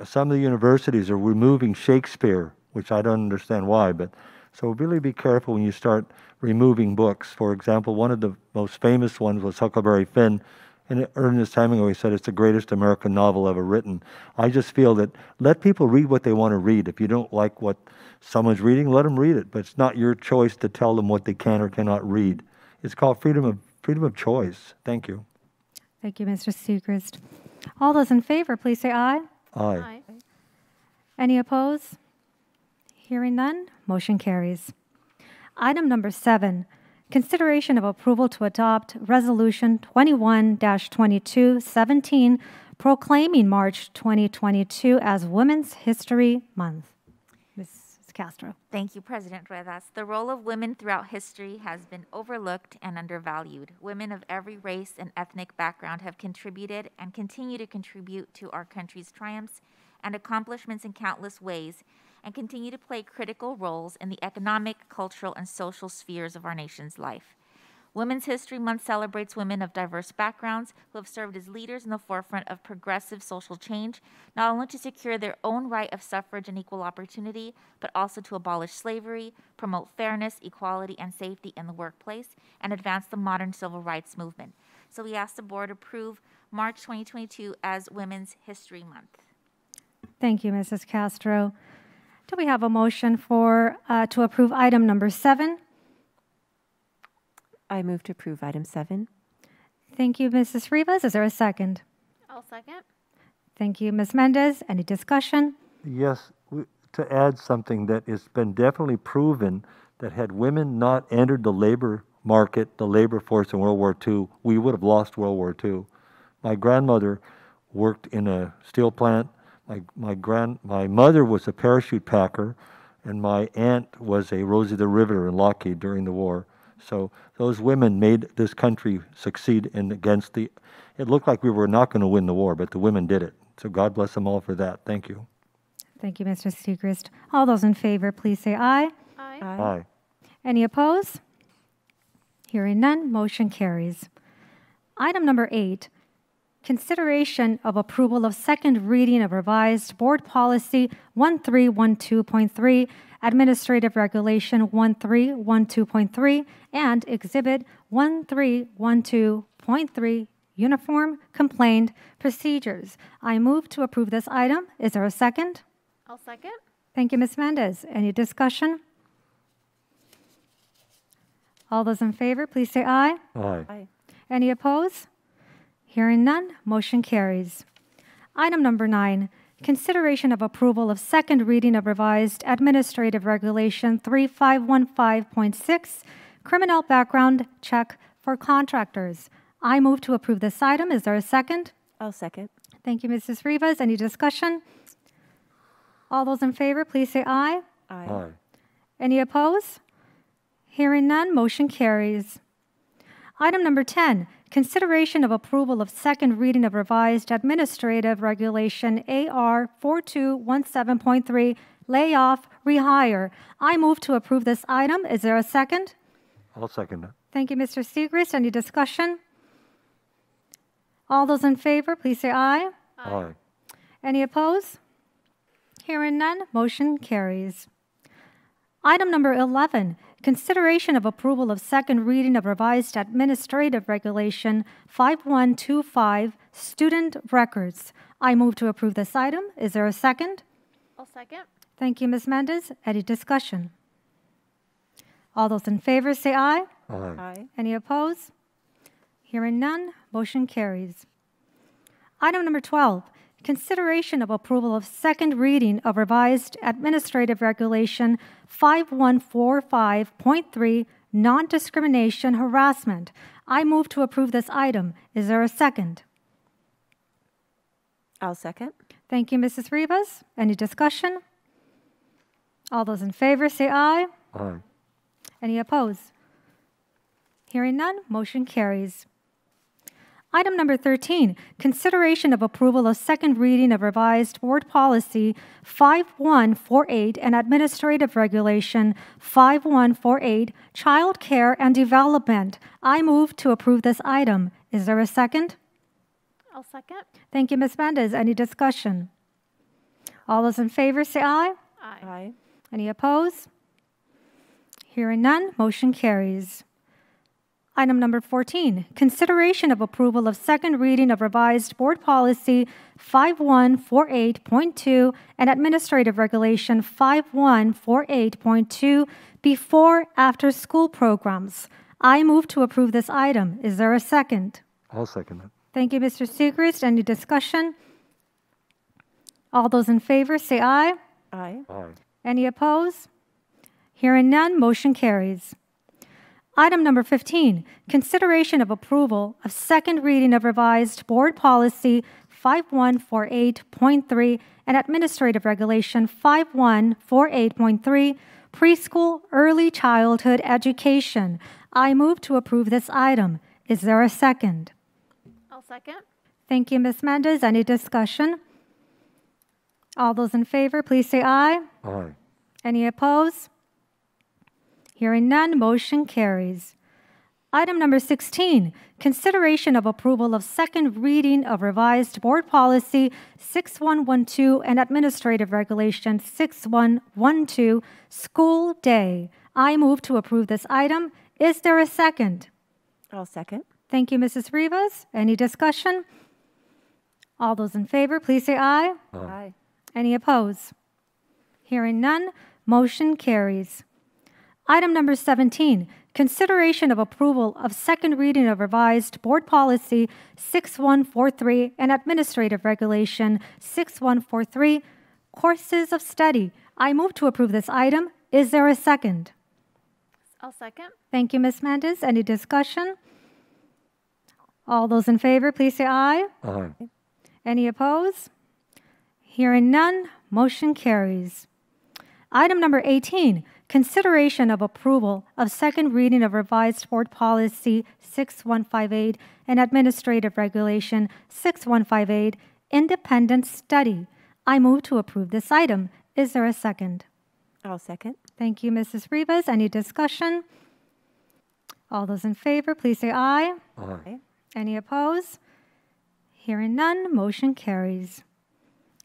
Some of the universities are removing Shakespeare, which I don't understand why, but so really be careful when you start removing books. For example, one of the most famous ones was Huckleberry Finn, and Ernest Hemingway said it's the greatest American novel ever written. I just feel that let people read what they want to read. If you don't like what someone's reading, let them read it, but it's not your choice to tell them what they can or cannot read. It's called freedom of choice. Thank you. Thank you, Mr. Segrist. All those in favor, please say aye. Aye. Any opposed? Hearing none, motion carries. Item number 7, consideration of approval to adopt Resolution 21-2217 proclaiming March 2022 as Women's History Month. Ms. Castro. Thank you, President Ruedas. The role of women throughout history has been overlooked and undervalued. Women of every race and ethnic background have contributed and continue to contribute to our country's triumphs and accomplishments in countless ways, and continue to play critical roles in the economic, cultural, and social spheres of our nation's life. Women's History Month celebrates women of diverse backgrounds who have served as leaders in the forefront of progressive social change, not only to secure their own right of suffrage and equal opportunity, but also to abolish slavery, promote fairness, equality, and safety in the workplace, and advance the modern civil rights movement. So we ask the board approve March 2022 as Women's History Month. Thank you, Mrs. Castro. Do we have a motion for to approve item number 7? I move to approve item 7. Thank you, Mrs. Rivas. Is there a second? I'll second. Thank you, Ms. Mendez. Any discussion? Yes, to add something that has been definitely proven that had women not entered the labor market, the labor force in World War II, we would have lost World War II. My grandmother worked in a steel plant. My mother was a parachute packer, and my aunt was a Rosie the Riveter in Lockheed during the war. So those women made this country succeed against it looked like we were not going to win the war, but the women did it. So God bless them all for that. Thank you. Thank you, Mr. Segrist. All those in favor, please say aye. Aye. Aye. Any opposed? Hearing none, motion carries. Item number 8, consideration of approval of second reading of revised Board Policy 1312.3, Administrative Regulation 1312.3, and Exhibit 1312.3, Uniform Complaint Procedures. I move to approve this item. Is there a second? I'll second. Thank you, Ms. Mendez. Any discussion? All those in favor, please say aye. Aye. Aye. Any opposed? Hearing none, motion carries. Item number 9, consideration of approval of second reading of revised Administrative Regulation 3515.6, criminal background check for contractors. I move to approve this item. Is there a second? I'll second. Thank you, Mrs. Rivas. Any discussion? All those in favor, please say aye. Aye. Aye. Any opposed? Hearing none, motion carries. Item number 10, consideration of approval of second reading of revised Administrative Regulation AR 4217.3, Layoff, Rehire. I move to approve this item. Is there a second? I'll second that. Thank you, Mr. Segrist. Any discussion? All those in favor, please say aye. Aye. Any opposed? Hearing none, motion carries. Item number 11, consideration of approval of second reading of revised Administrative Regulation 5125, Student Records. I move to approve this item. Is there a second? I'll second. Thank you, Ms. Mendez. Any discussion? All those in favor say aye. Aye. Aye. Any opposed? Hearing none, motion carries. Item number 12, consideration of approval of second reading of revised Administrative Regulation 5145.3, Non-Discrimination Harassment. I move to approve this item. Is there a second? I'll second. Thank you, Mrs. Rivas. Any discussion? All those in favor say aye. Aye. Any opposed? Hearing none, motion carries. Item number 13, consideration of approval of second reading of revised Board Policy 5148 and Administrative Regulation 5148, Child Care and Development. I move to approve this item. Is there a second? I'll second. Thank you, Ms. Mendez. Any discussion? All those in favor say aye. Aye. Aye. Any opposed? Hearing none, motion carries. Item number 14, consideration of approval of second reading of revised Board Policy 5148.2 and Administrative Regulation 5148.2, before after school programs. I move to approve this item. Is there a second? I'll second that. Thank you, Mr. Segrist. Any discussion? All those in favor say aye. Aye. Aye. Any opposed? Hearing none, motion carries. Item number 15, consideration of approval of second reading of revised Board Policy 5148.3 and Administrative Regulation 5148.3, Preschool Early Childhood Education. I move to approve this item. Is there a second? I'll second. Thank you, Ms. Mendez. Any discussion? All those in favor, please say aye. Aye. Any opposed? Hearing none, motion carries. Item number 16, consideration of approval of second reading of revised Board Policy 6112 and Administrative Regulation 6112, School Day. I move to approve this item. Is there a second? I'll second. Thank you, Mrs. Rivas. Any discussion? All those in favor, please say aye. Aye. Any opposed? Hearing none, motion carries. Item number 17, consideration of approval of second reading of revised Board Policy 6143 and Administrative Regulation 6143, Courses of Study. I move to approve this item. Is there a second? I'll second. Thank you, Ms. Mendez. Any discussion? All those in favor, please say aye. Aye. Any opposed? Hearing none, motion carries. Item number 18, consideration of approval of second reading of revised Board Policy 6158 and Administrative Regulation 6158, Independent Study. I move to approve this item. Is there a second? I'll second. Thank you, Mrs. Rivas. Any discussion? All those in favor, please say aye. Aye. Any opposed? Hearing none, motion carries.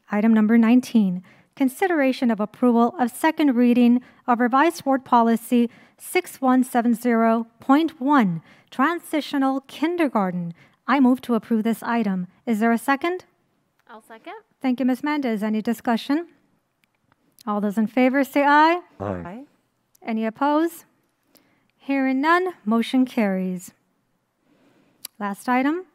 Item number 19, consideration of approval of second reading of revised board policy 6170.1, transitional kindergarten. I move to approve this item. Is there a second? I'll second. Thank you, Ms. Mendez. Any discussion? All those in favor say aye. Aye. Any opposed? Hearing none, motion carries. Last item.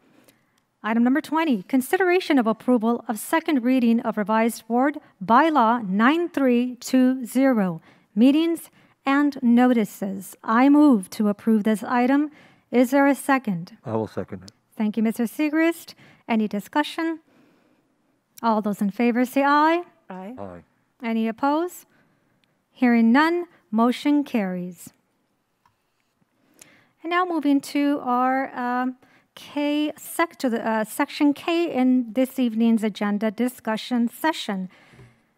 Item number 20, consideration of approval of second reading of revised board bylaw 9320, meetings and notices. I move to approve this item. Is there a second? I will second it. Thank you, Mr. Segrist. Any discussion? All those in favor say aye. Aye. Aye. Any opposed? Hearing none, motion carries. And now moving to our section K in this evening's agenda discussion session,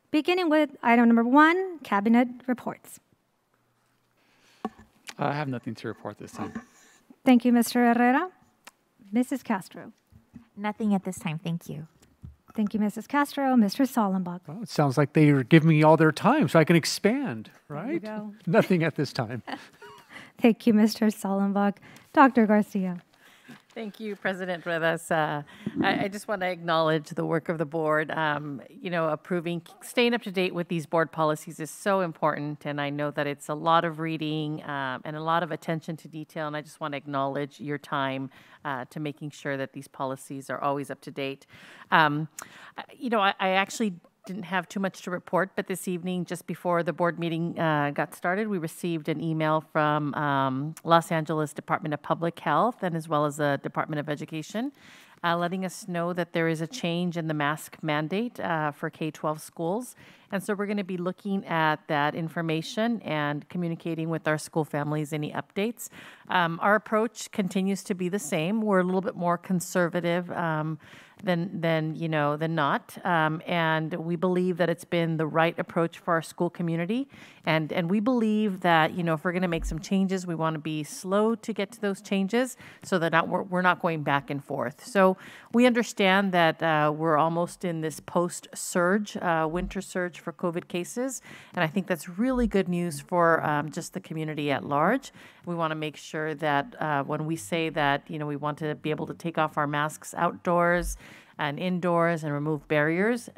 beginning with item number 1, cabinet reports. I have nothing to report this time. Thank you, Mr. Herrera. Mrs. Castro. Nothing at this time. Thank you. Thank you, Mrs. Castro. Mr. Sollenbach. Well, it sounds like they are giving me all their time so I can expand, right? There you go. Nothing at this time. Thank you, Mr. Sollenbach. Dr. Garcia. Thank you, President Ruedas. I just want to acknowledge the work of the board. Staying up to date with these board policies is so important, and I know that it's a lot of reading and a lot of attention to detail, and I just want to acknowledge your time to making sure that these policies are always up to date. I actually didn't have too much to report, but this evening, just before the board meeting got started, we received an email from Los Angeles Department of Public Health and as well as the Department of Education letting us know that there is a change in the mask mandate for K-12 schools. And so we're going to be looking at that information and communicating with our school families any updates. Our approach continues to be the same. We're a little bit more conservative than not. And we believe that it's been the right approach for our school community. And we believe that, if we're going to make some changes, we want to be slow to get to those changes so that we're not going back and forth. So we understand that we're almost in this post-surge, winter surge for COVID cases. And I think that's really good news for just the community at large. We want to make sure that when we say that, we want to be able to take off our masks outdoors and indoors and remove barriers,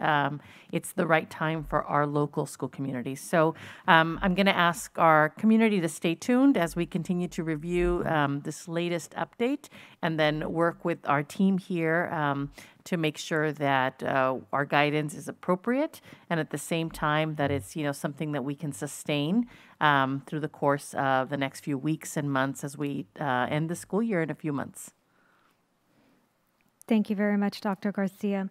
it's the right time for our local school communities. So I'm going to ask our community to stay tuned as we continue to review this latest update and then work with our team here to make sure that our guidance is appropriate and at the same time that it's something that we can sustain through the course of the next few weeks and months as we end the school year in a few months. Thank you very much, Dr. Garcia.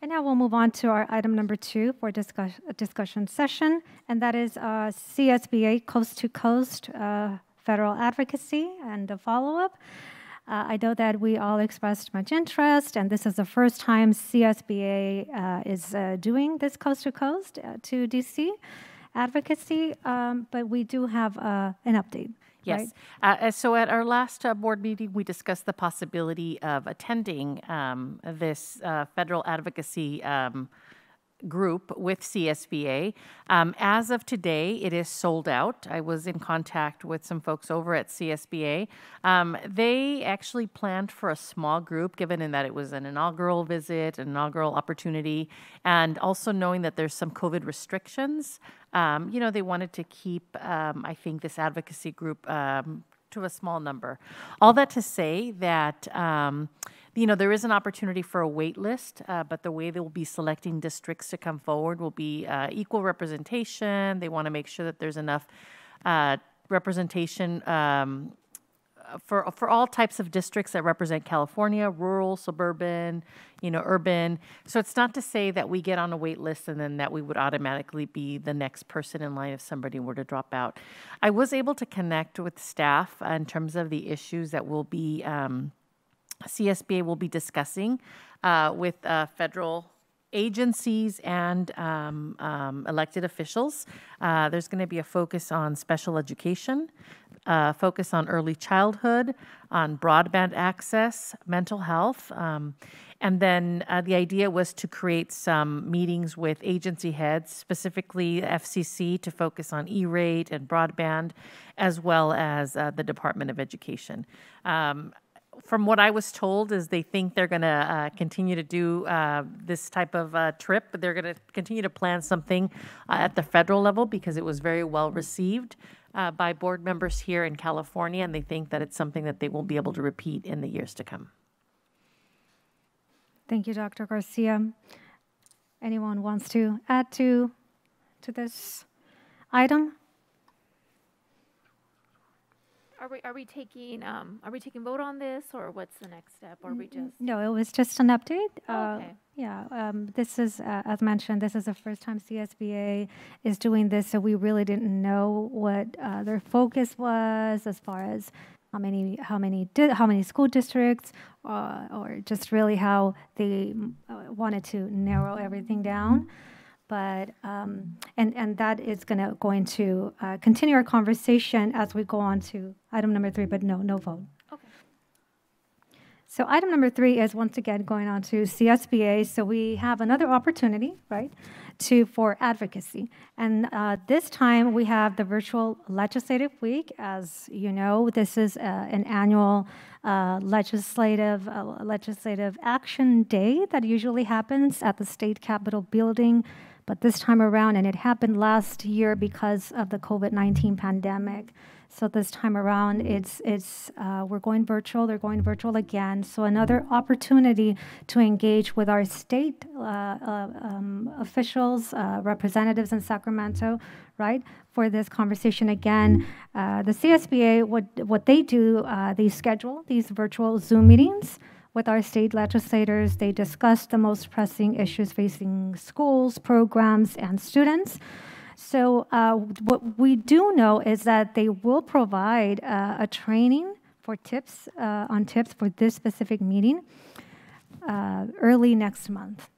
And now we'll move on to our item number 2 for discussion session, and that is CSBA Coast to Coast Federal Advocacy and a follow-up. I know that we all expressed much interest, and this is the first time CSBA is doing this Coast to Coast to DC advocacy, but we do have an update. Yes. Right? So at our last board meeting, we discussed the possibility of attending this federal advocacy group with CSBA. As of today, it is sold out. I was in contact with some folks over at CSBA. They actually planned for a small group, given in that it was an inaugural visit, an inaugural opportunity, and also knowing that there's some COVID restrictions. They wanted to keep, I think, this advocacy group to a small number. All that to say that, there is an opportunity for a wait list, but the way they will be selecting districts to come forward will be equal representation. They want to make sure that there's enough representation for all types of districts that represent California, rural, suburban, urban. So it's not to say that we get on a wait list and then that we would automatically be the next person in line if somebody were to drop out. I was able to connect with staff in terms of the issues that will be CSBA will be discussing with federal agencies and elected officials. There's going to be a focus on special education, focus on early childhood, on broadband access, mental health. And then the idea was to create some meetings with agency heads, specifically FCC, to focus on E-rate and broadband, as well as the Department of Education. From what I was told is they think they're going to continue to do this type of trip, but they're going to continue to plan something at the federal level because it was very well received by board members here in California, and they think that it's something that they will be able to repeat in the years to come. Thank you, Dr. Garcia. Anyone wants to add to this item? Are we taking vote on this, or what's the next step? Or are we just No, it was just an update. okay? Yeah, this is, as mentioned, this is the first time CSBA is doing this, so we really didn't know what their focus was as far as how many school districts, or just really how they wanted to narrow everything down. But and that is going to continue our conversation as we go on to item number 3. But no vote. Okay. So item number 3 is once again going on to CSBA. So we have another opportunity, right, for advocacy. And this time we have the virtual legislative week. As you know, this is an annual legislative action day that usually happens at the state capitol building. But this time around, and it happened last year because of the COVID-19 pandemic. So this time around, we're going virtual. They're going virtual again. So another opportunity to engage with our state officials, representatives in Sacramento, right, for this conversation again. The CSBA, what they do, they schedule these virtual Zoom meetings with our state legislators. They discuss the most pressing issues facing schools, programs, and students. So what we do know is that they will provide a training for tips for this specific meeting early next month.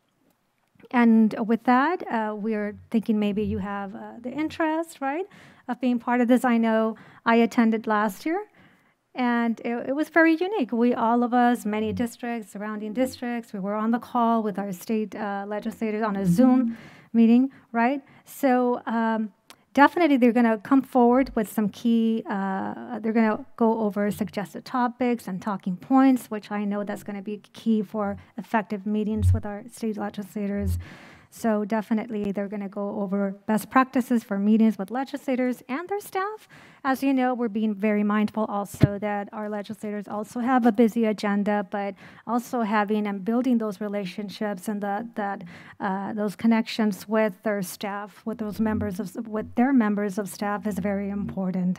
And with that, we're thinking maybe you have the interest, right, of being part of this. I know I attended last year, and it was very unique. All of us, many districts, surrounding districts, we were on the call with our state legislators on a Zoom meeting, right? So definitely they're going to come forward with some key, they're going to go over suggested topics and talking points, which I know that's going to be key for effective meetings with our state legislators. So definitely they're going to go over best practices for meetings with legislators and their staff. As you know, we're being very mindful also that our legislators also have a busy agenda, but also having and building those relationships and those connections with their staff, with their members of staff is very important.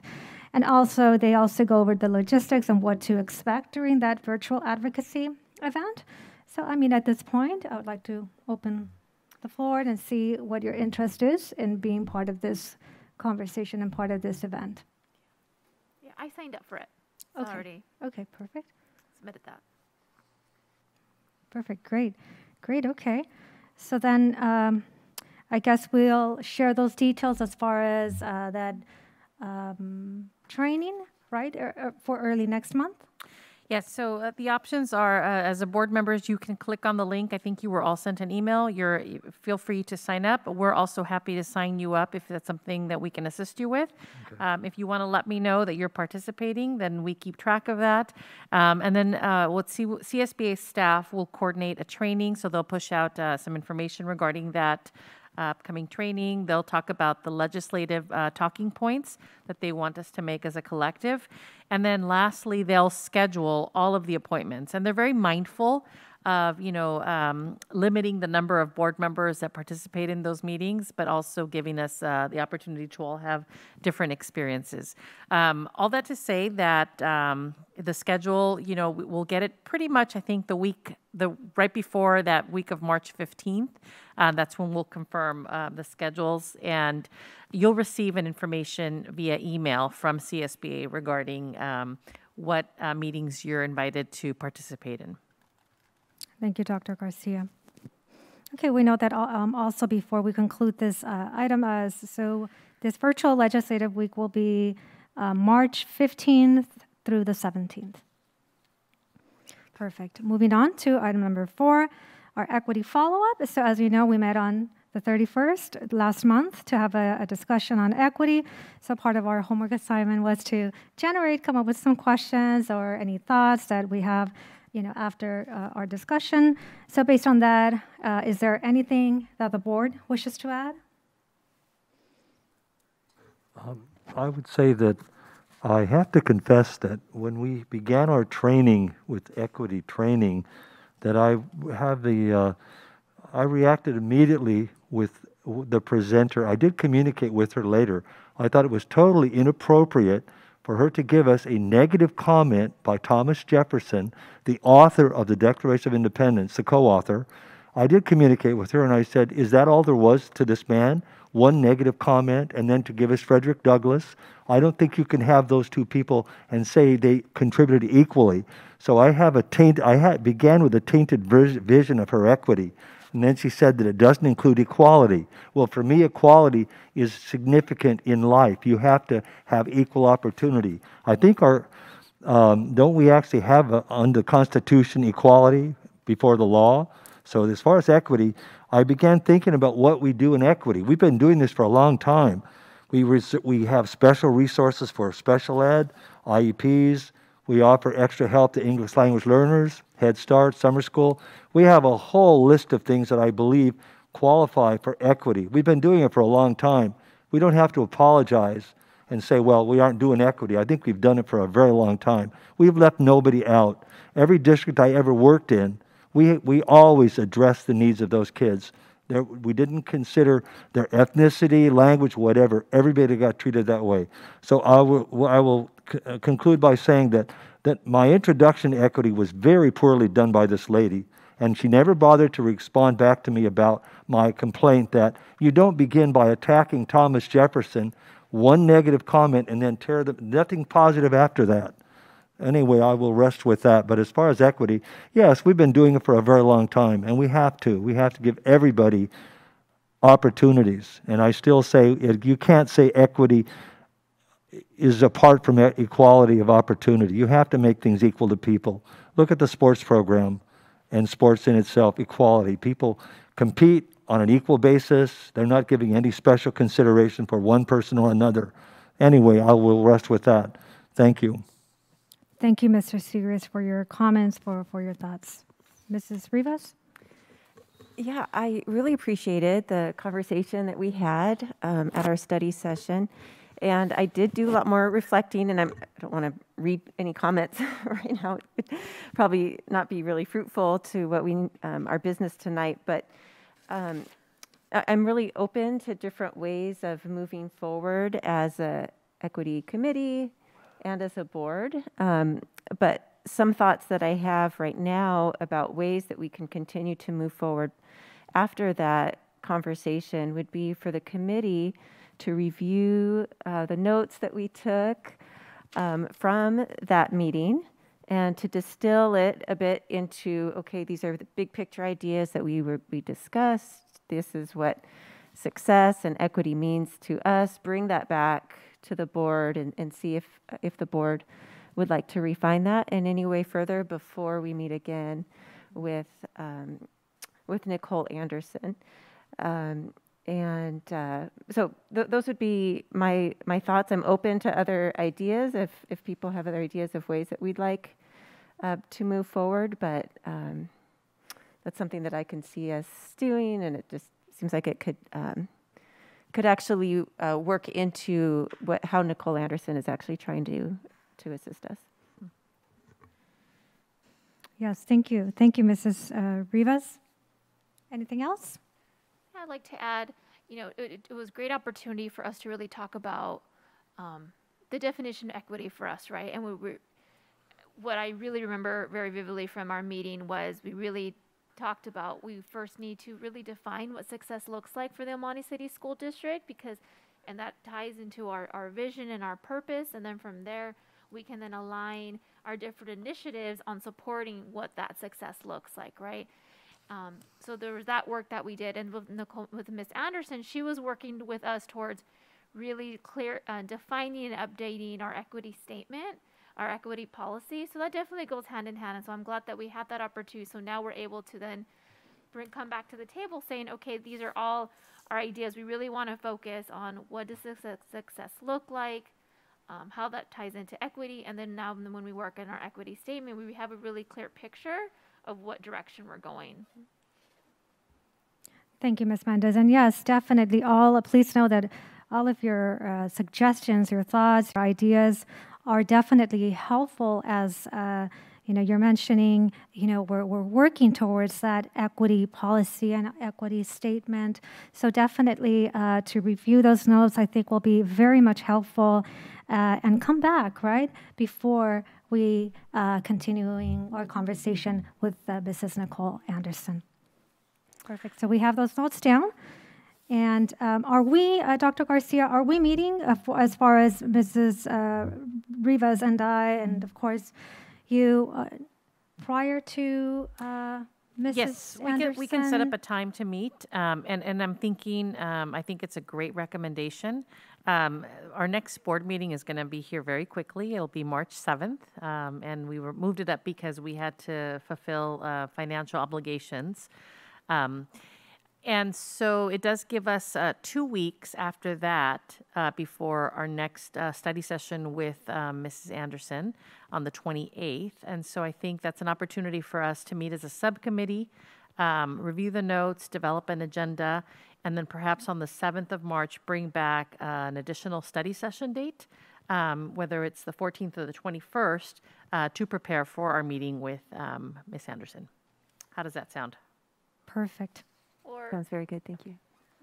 And also, they also go over the logistics and what to expect during that virtual advocacy event. So, I mean, at this point, I would like to open the floor and see what your interest is in being part of this conversation and part of this event. Yeah, I signed up for it. Okay. Already Okay, perfect. submitted that. Perfect, great. Okay. So then I guess we'll share those details as far as that training, right, for early next month. Yes, so the options are, as a board members, you can click on the link. I think you were all sent an email. Feel free to sign up. We're also happy to sign you up if that's something that we can assist you with. Okay. If you want to let me know that you're participating, then we keep track of that. And then CSBA staff will coordinate a training, so they'll push out some information regarding that upcoming training. They'll talk about the legislative talking points that they want us to make as a collective. And then lastly, they'll schedule all of the appointments. And they're very mindful of, limiting the number of board members that participate in those meetings, but also giving us the opportunity to all have different experiences. All that to say that the schedule, we'll get it pretty much, I think, right before that week of March 15th. That's when we'll confirm the schedules, and you'll receive an information via email from CSBA regarding what meetings you're invited to participate in. Thank you, Dr. Garcia. Okay, we know that also before we conclude this item, so this virtual legislative week will be March 15th through the 17th. Perfect. Moving on to item number 4, our equity follow-up. So as you know, we met on the 31st last month to have a discussion on equity. So part of our homework assignment was to come up with some questions or any thoughts that we have, after our discussion. So based on that, is there anything that the board wishes to add? I would say that I have to confess that when we began our training with equity training, that I reacted immediately with the presenter. I did communicate with her later. I thought it was totally inappropriate for her to give us a negative comment by Thomas Jefferson, the author of the Declaration of Independence, the co-author. I did communicate with her and I said, is that all there was to this man? One negative comment, and then to give us Frederick Douglass? I don't think you can have those two people and say they contributed equally. So I began with a tainted vision of her equity. And then she said that it doesn't include equality. Well, for me, equality is significant in life. You have to have equal opportunity. I think don't we actually have under the Constitution equality before the law? So as far as equity, I began thinking about what we do in equity. We've been doing this for a long time. We have special resources for special ed, IEPs. We offer extra help to English language learners, Head Start, summer school. We have a whole list of things that I believe qualify for equity. We've been doing it for a long time. We don't have to apologize and say, well, we aren't doing equity. I think we've done it for a very long time. We've left nobody out. Every district I ever worked in, we always addressed the needs of those kids. We didn't consider their ethnicity, language, whatever. Everybody got treated that way. So I will conclude by saying that my introduction to equity was very poorly done by this lady, and she never bothered to respond back to me about my complaint that you don't begin by attacking Thomas Jefferson, one negative comment, and then nothing positive after that. Anyway, I will rest with that. But as far as equity, yes, we've been doing it for a very long time, and we have to. We have to give everybody opportunities. And I still say you can't say equity is apart from equality of opportunity. You have to make things equal to people. Look at the sports program and sports in itself, equality. People compete on an equal basis. They're not giving any special consideration for one person or another. Anyway, I will rest with that. Thank you. Thank you, Mr. Seegers, for your comments, for your thoughts. Mrs. Rivas? Yeah, I really appreciated the conversation that we had at our study session. And I did do a lot more reflecting, and I don't want to read any comments right now. It would probably not be really fruitful to what our business tonight, but I'm really open to different ways of moving forward as a equity committee and as a board. But some thoughts that I have right now about ways that we can continue to move forward after that conversation would be for the committee to review the notes that we took from that meeting and to distill it a bit into, okay, these are the big picture ideas that we discussed. This is what success and equity means to us. Bring that back to the board and see if the board would like to refine that in any way further before we meet again with Nicole Anderson. So those would be my thoughts. I'm open to other ideas if people have other ideas of ways that we'd like to move forward, but that's something that I can see us doing, and it just seems like it could actually work into how Nicole Anderson is actually trying to assist us. Yes, thank you. Thank you, Mrs. Rivas. Anything else? I'd like to add, it was a great opportunity for us to really talk about the definition of equity for us, right? And what I really remember very vividly from our meeting was we really talked about we first need to really define what success looks like for the El Monte City School District, and that ties into our vision and our purpose, and then from there we can then align our different initiatives on supporting what that success looks like, right? So there was that work that we did, and with Ms. Anderson, she was working with us towards really clear defining and updating our equity statement, our equity policy. So that definitely goes hand in hand. And so I'm glad that we had that opportunity. So now we're able to then come back to the table saying, okay, these are all our ideas. We really want to focus on what does success look like, how that ties into equity. And then now when we work on our equity statement, we have a really clear picture of what direction we're going. Thank you, Ms. Mendez. And yes, definitely please know that all of your suggestions, your thoughts, your ideas are definitely helpful as, you're mentioning, we're working towards that equity policy and equity statement. So definitely to review those notes, I think will be very much helpful and come back, right, before we continuing our conversation with Mrs. Nicole Anderson. Perfect. So we have those notes down. And are we, Dr. Garcia, are we meeting as far as Mrs. Rivas and I, and of course you, prior to Mrs. Yes, Anderson? we can set up a time to meet. And I'm thinking, I think it's a great recommendation. Our next board meeting is going to be here very quickly. It'll be March 7th. And we moved it up because we had to fulfill financial obligations. And so it does give us 2 weeks after that before our next study session with Mrs. Anderson on the 28th. And so I think that's an opportunity for us to meet as a subcommittee, review the notes, develop an agenda, and then perhaps on the 7th of March, bring back an additional study session date, whether it's the 14th or the 21st, to prepare for our meeting with Ms. Anderson. How does that sound? Perfect. Or Sounds very good, thank you.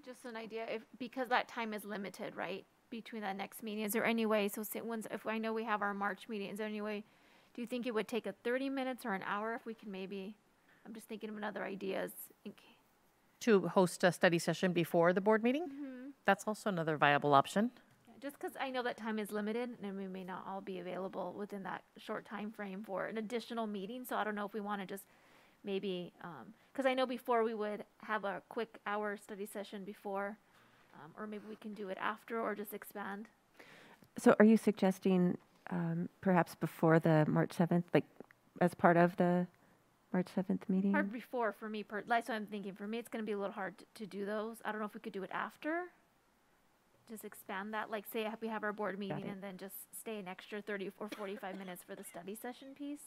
just an idea, because that time is limited, right, between that next meeting, is there any way, if I know we have our March meeting, is there any way, do you think it would take a 30 minutes or an hour if we can maybe, I'm just thinking of another ideas. To host a study session before the board meeting? Mm-hmm. That's also another viable option. Just because I know that time is limited and we may not all be available within that short time frame for an additional meeting, so I don't know if we want to just maybe, because I know before we would have a quick hour study session before, or maybe we can do it after or just expand. So are you suggesting perhaps before the March 7th, like as part of the March 7th meeting? Hard before for me, that's what I'm thinking. For me, it's going to be a little hard to do those. I don't know if we could do it after. Just expand that, like say we have our board meeting and then just stay an extra 30 or 45 minutes for the study session piece.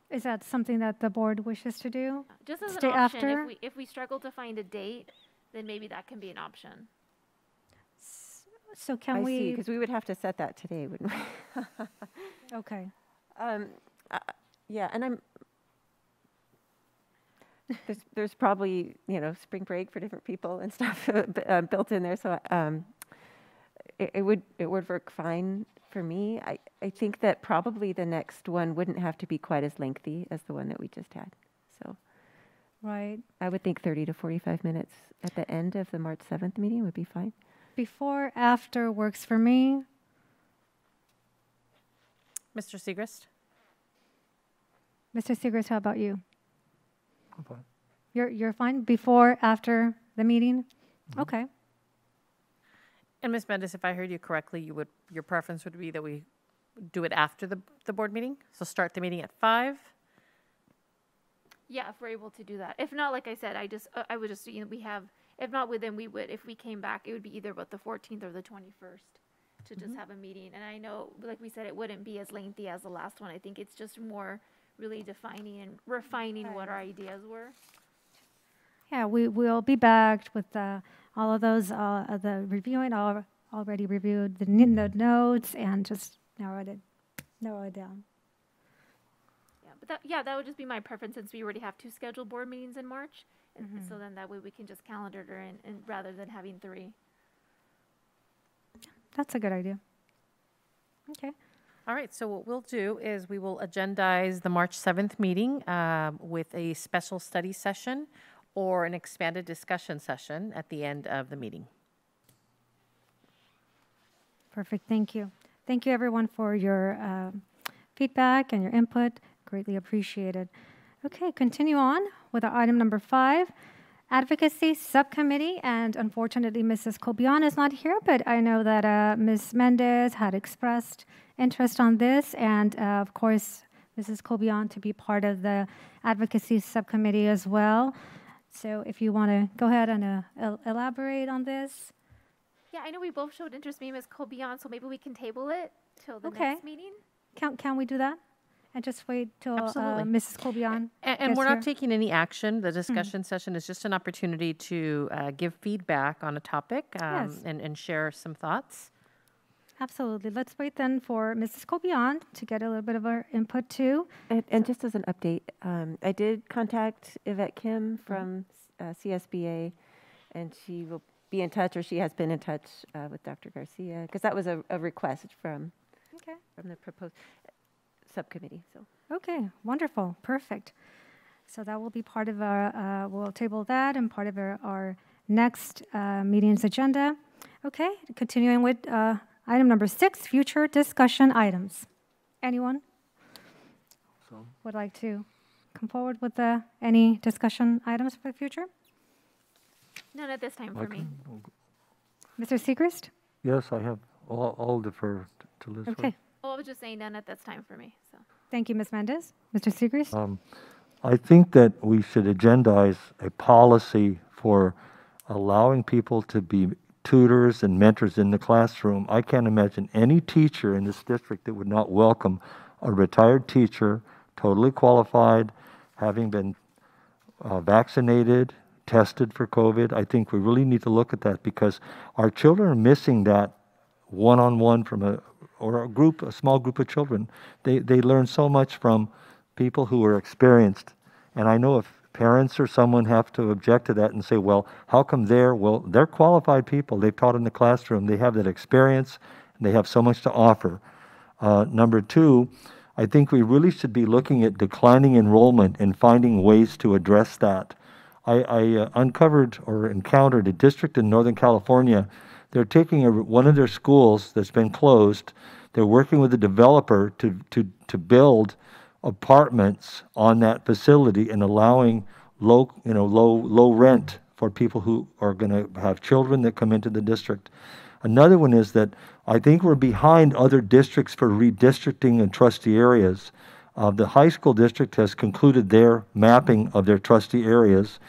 Is that something that the board wishes to do? Just as Stay an option, after? if we struggle to find a date, then maybe that can be an option. So can I we? see, because we would have to set that today, wouldn't we? Okay. Yeah, and there's probably, spring break for different people and stuff built in there, so it would work fine for me. I think that probably the next one wouldn't have to be quite as lengthy as the one that we just had. So Right. I would think 30 to 45 minutes at the end of the March 7th meeting would be fine. Before, after works for me. Mr. Segrist? Mr. Segrist, how about you? I'm fine. You're fine? Before, after the meeting? Mm-hmm. Okay. And Ms. Mendez, if I heard you correctly, your preference would be that we do it after the board meeting? So start the meeting at 5? Yeah, if we're able to do that. If not, like I said, I would just, we have, if not then we would, if we came back, it would be either about the 14th or the 21st to just have a meeting. And I know, like we said, it wouldn't be as lengthy as the last one. I think it's just more really defining and refining what our ideas were. Yeah, we will be back with all of those, the reviewing, already reviewed the notes and just narrow it down. Yeah, but that would just be my preference since we already have 2 scheduled board meetings in March. And so then that way we can just calendar it in and rather than having 3. That's a good idea. Okay. All right, so what we'll do is we will agendize the March 7th meeting with a special study session or an expanded discussion session at the end of the meeting. Perfect. Thank you. Thank you, everyone, for your feedback and your input. Greatly appreciated. Okay, continue on with our item number 5, Advocacy Subcommittee. And unfortunately, Mrs. Cobian is not here, but I know that Ms. Mendez had expressed interest on this, and of course, Mrs. Cobian to be part of the Advocacy Subcommittee as well. So if you want to go ahead and elaborate on this. Yeah, I know we both showed interest, me and Ms. Cobian, so maybe we can table it till the Okay. next meeting. Can we do that? And just wait till Absolutely. Mrs. Cobian And gets we're here? not taking any action. The discussion session is just an opportunity to give feedback on a topic Yes. and share some thoughts. Absolutely. Let's wait then for Mrs. Cobian to get a little bit of our input too. And just as an update, I did contact Yvette Kim from CSBA, and she will be in touch, or she has been in touch with Dr. Garcia, because that was a request from the proposed subcommittee. So Okay, wonderful, perfect. So that will be part of our, we'll table that and part of our next meeting's agenda. Okay, continuing with item number 6, future discussion items. Anyone would like to come forward with any discussion items for the future? None at this time for me. Mr. Segrist? Yes, I have. I'll defer to Liz. Okay, Oh, I was just saying none at this time for me, so. thank you, Ms. Mendez. Mr. Segrist? I think that we should agendize a policy for allowing people to be tutors and mentors in the classroom. I can't imagine any teacher in this district that would not welcome a retired teacher, totally qualified, having been vaccinated, tested for COVID. I think we really need to look at that because our children are missing that one-on-one from a small group of children. They learn so much from people who are experienced. And I know if parents or someone have to object to that and say, well, how come they're qualified people. They've taught in the classroom. They have that experience, and they have so much to offer. Number 2, I think we really should be looking at declining enrollment and finding ways to address that. I uncovered or encountered a district in Northern California. They're taking one of their schools that's been closed. They're working with a developer to build apartments on that facility and allowing low rent for people who are going to have children that come into the district. Another one is that I think we're behind other districts for redistricting in trustee areas. The high school district has concluded their mapping of their trustee areas.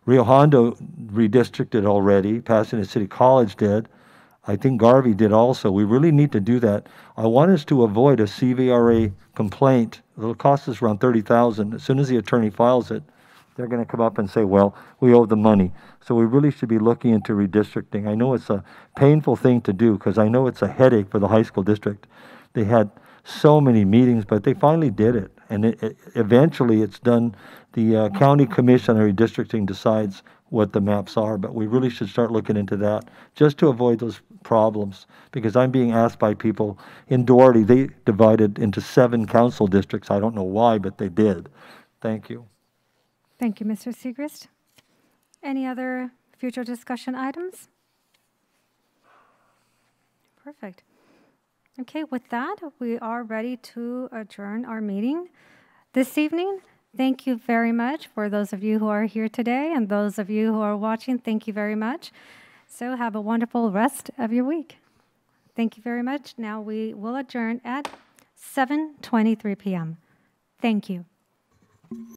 Rio Hondo redistricted already. Pasadena City College did. I think Garvey did also. We really need to do that. I want us to avoid a CVRA complaint. It'll cost us around $30,000. As soon as the attorney files it, they're going to come up and say, well, we owe the money. So we really should be looking into redistricting. I know it's a painful thing to do because I know it's a headache for the high school district. They had so many meetings, but they finally did it. And eventually it's done. The county commission on redistricting decides what the maps are, but we really should start looking into that just to avoid those problems. Because I'm being asked by people in Doherty, they divided into 7 council districts. I don't know why, but they did. Thank you. Thank you, Mr. Segrist. Any other future discussion items? Perfect. Okay, with that, we are ready to adjourn our meeting this evening. Thank you very much for those of you who are here today, and those of you who are watching, thank you very much. So have a wonderful rest of your week. Thank you very much. Now we will adjourn at 7:23 p.m. Thank you.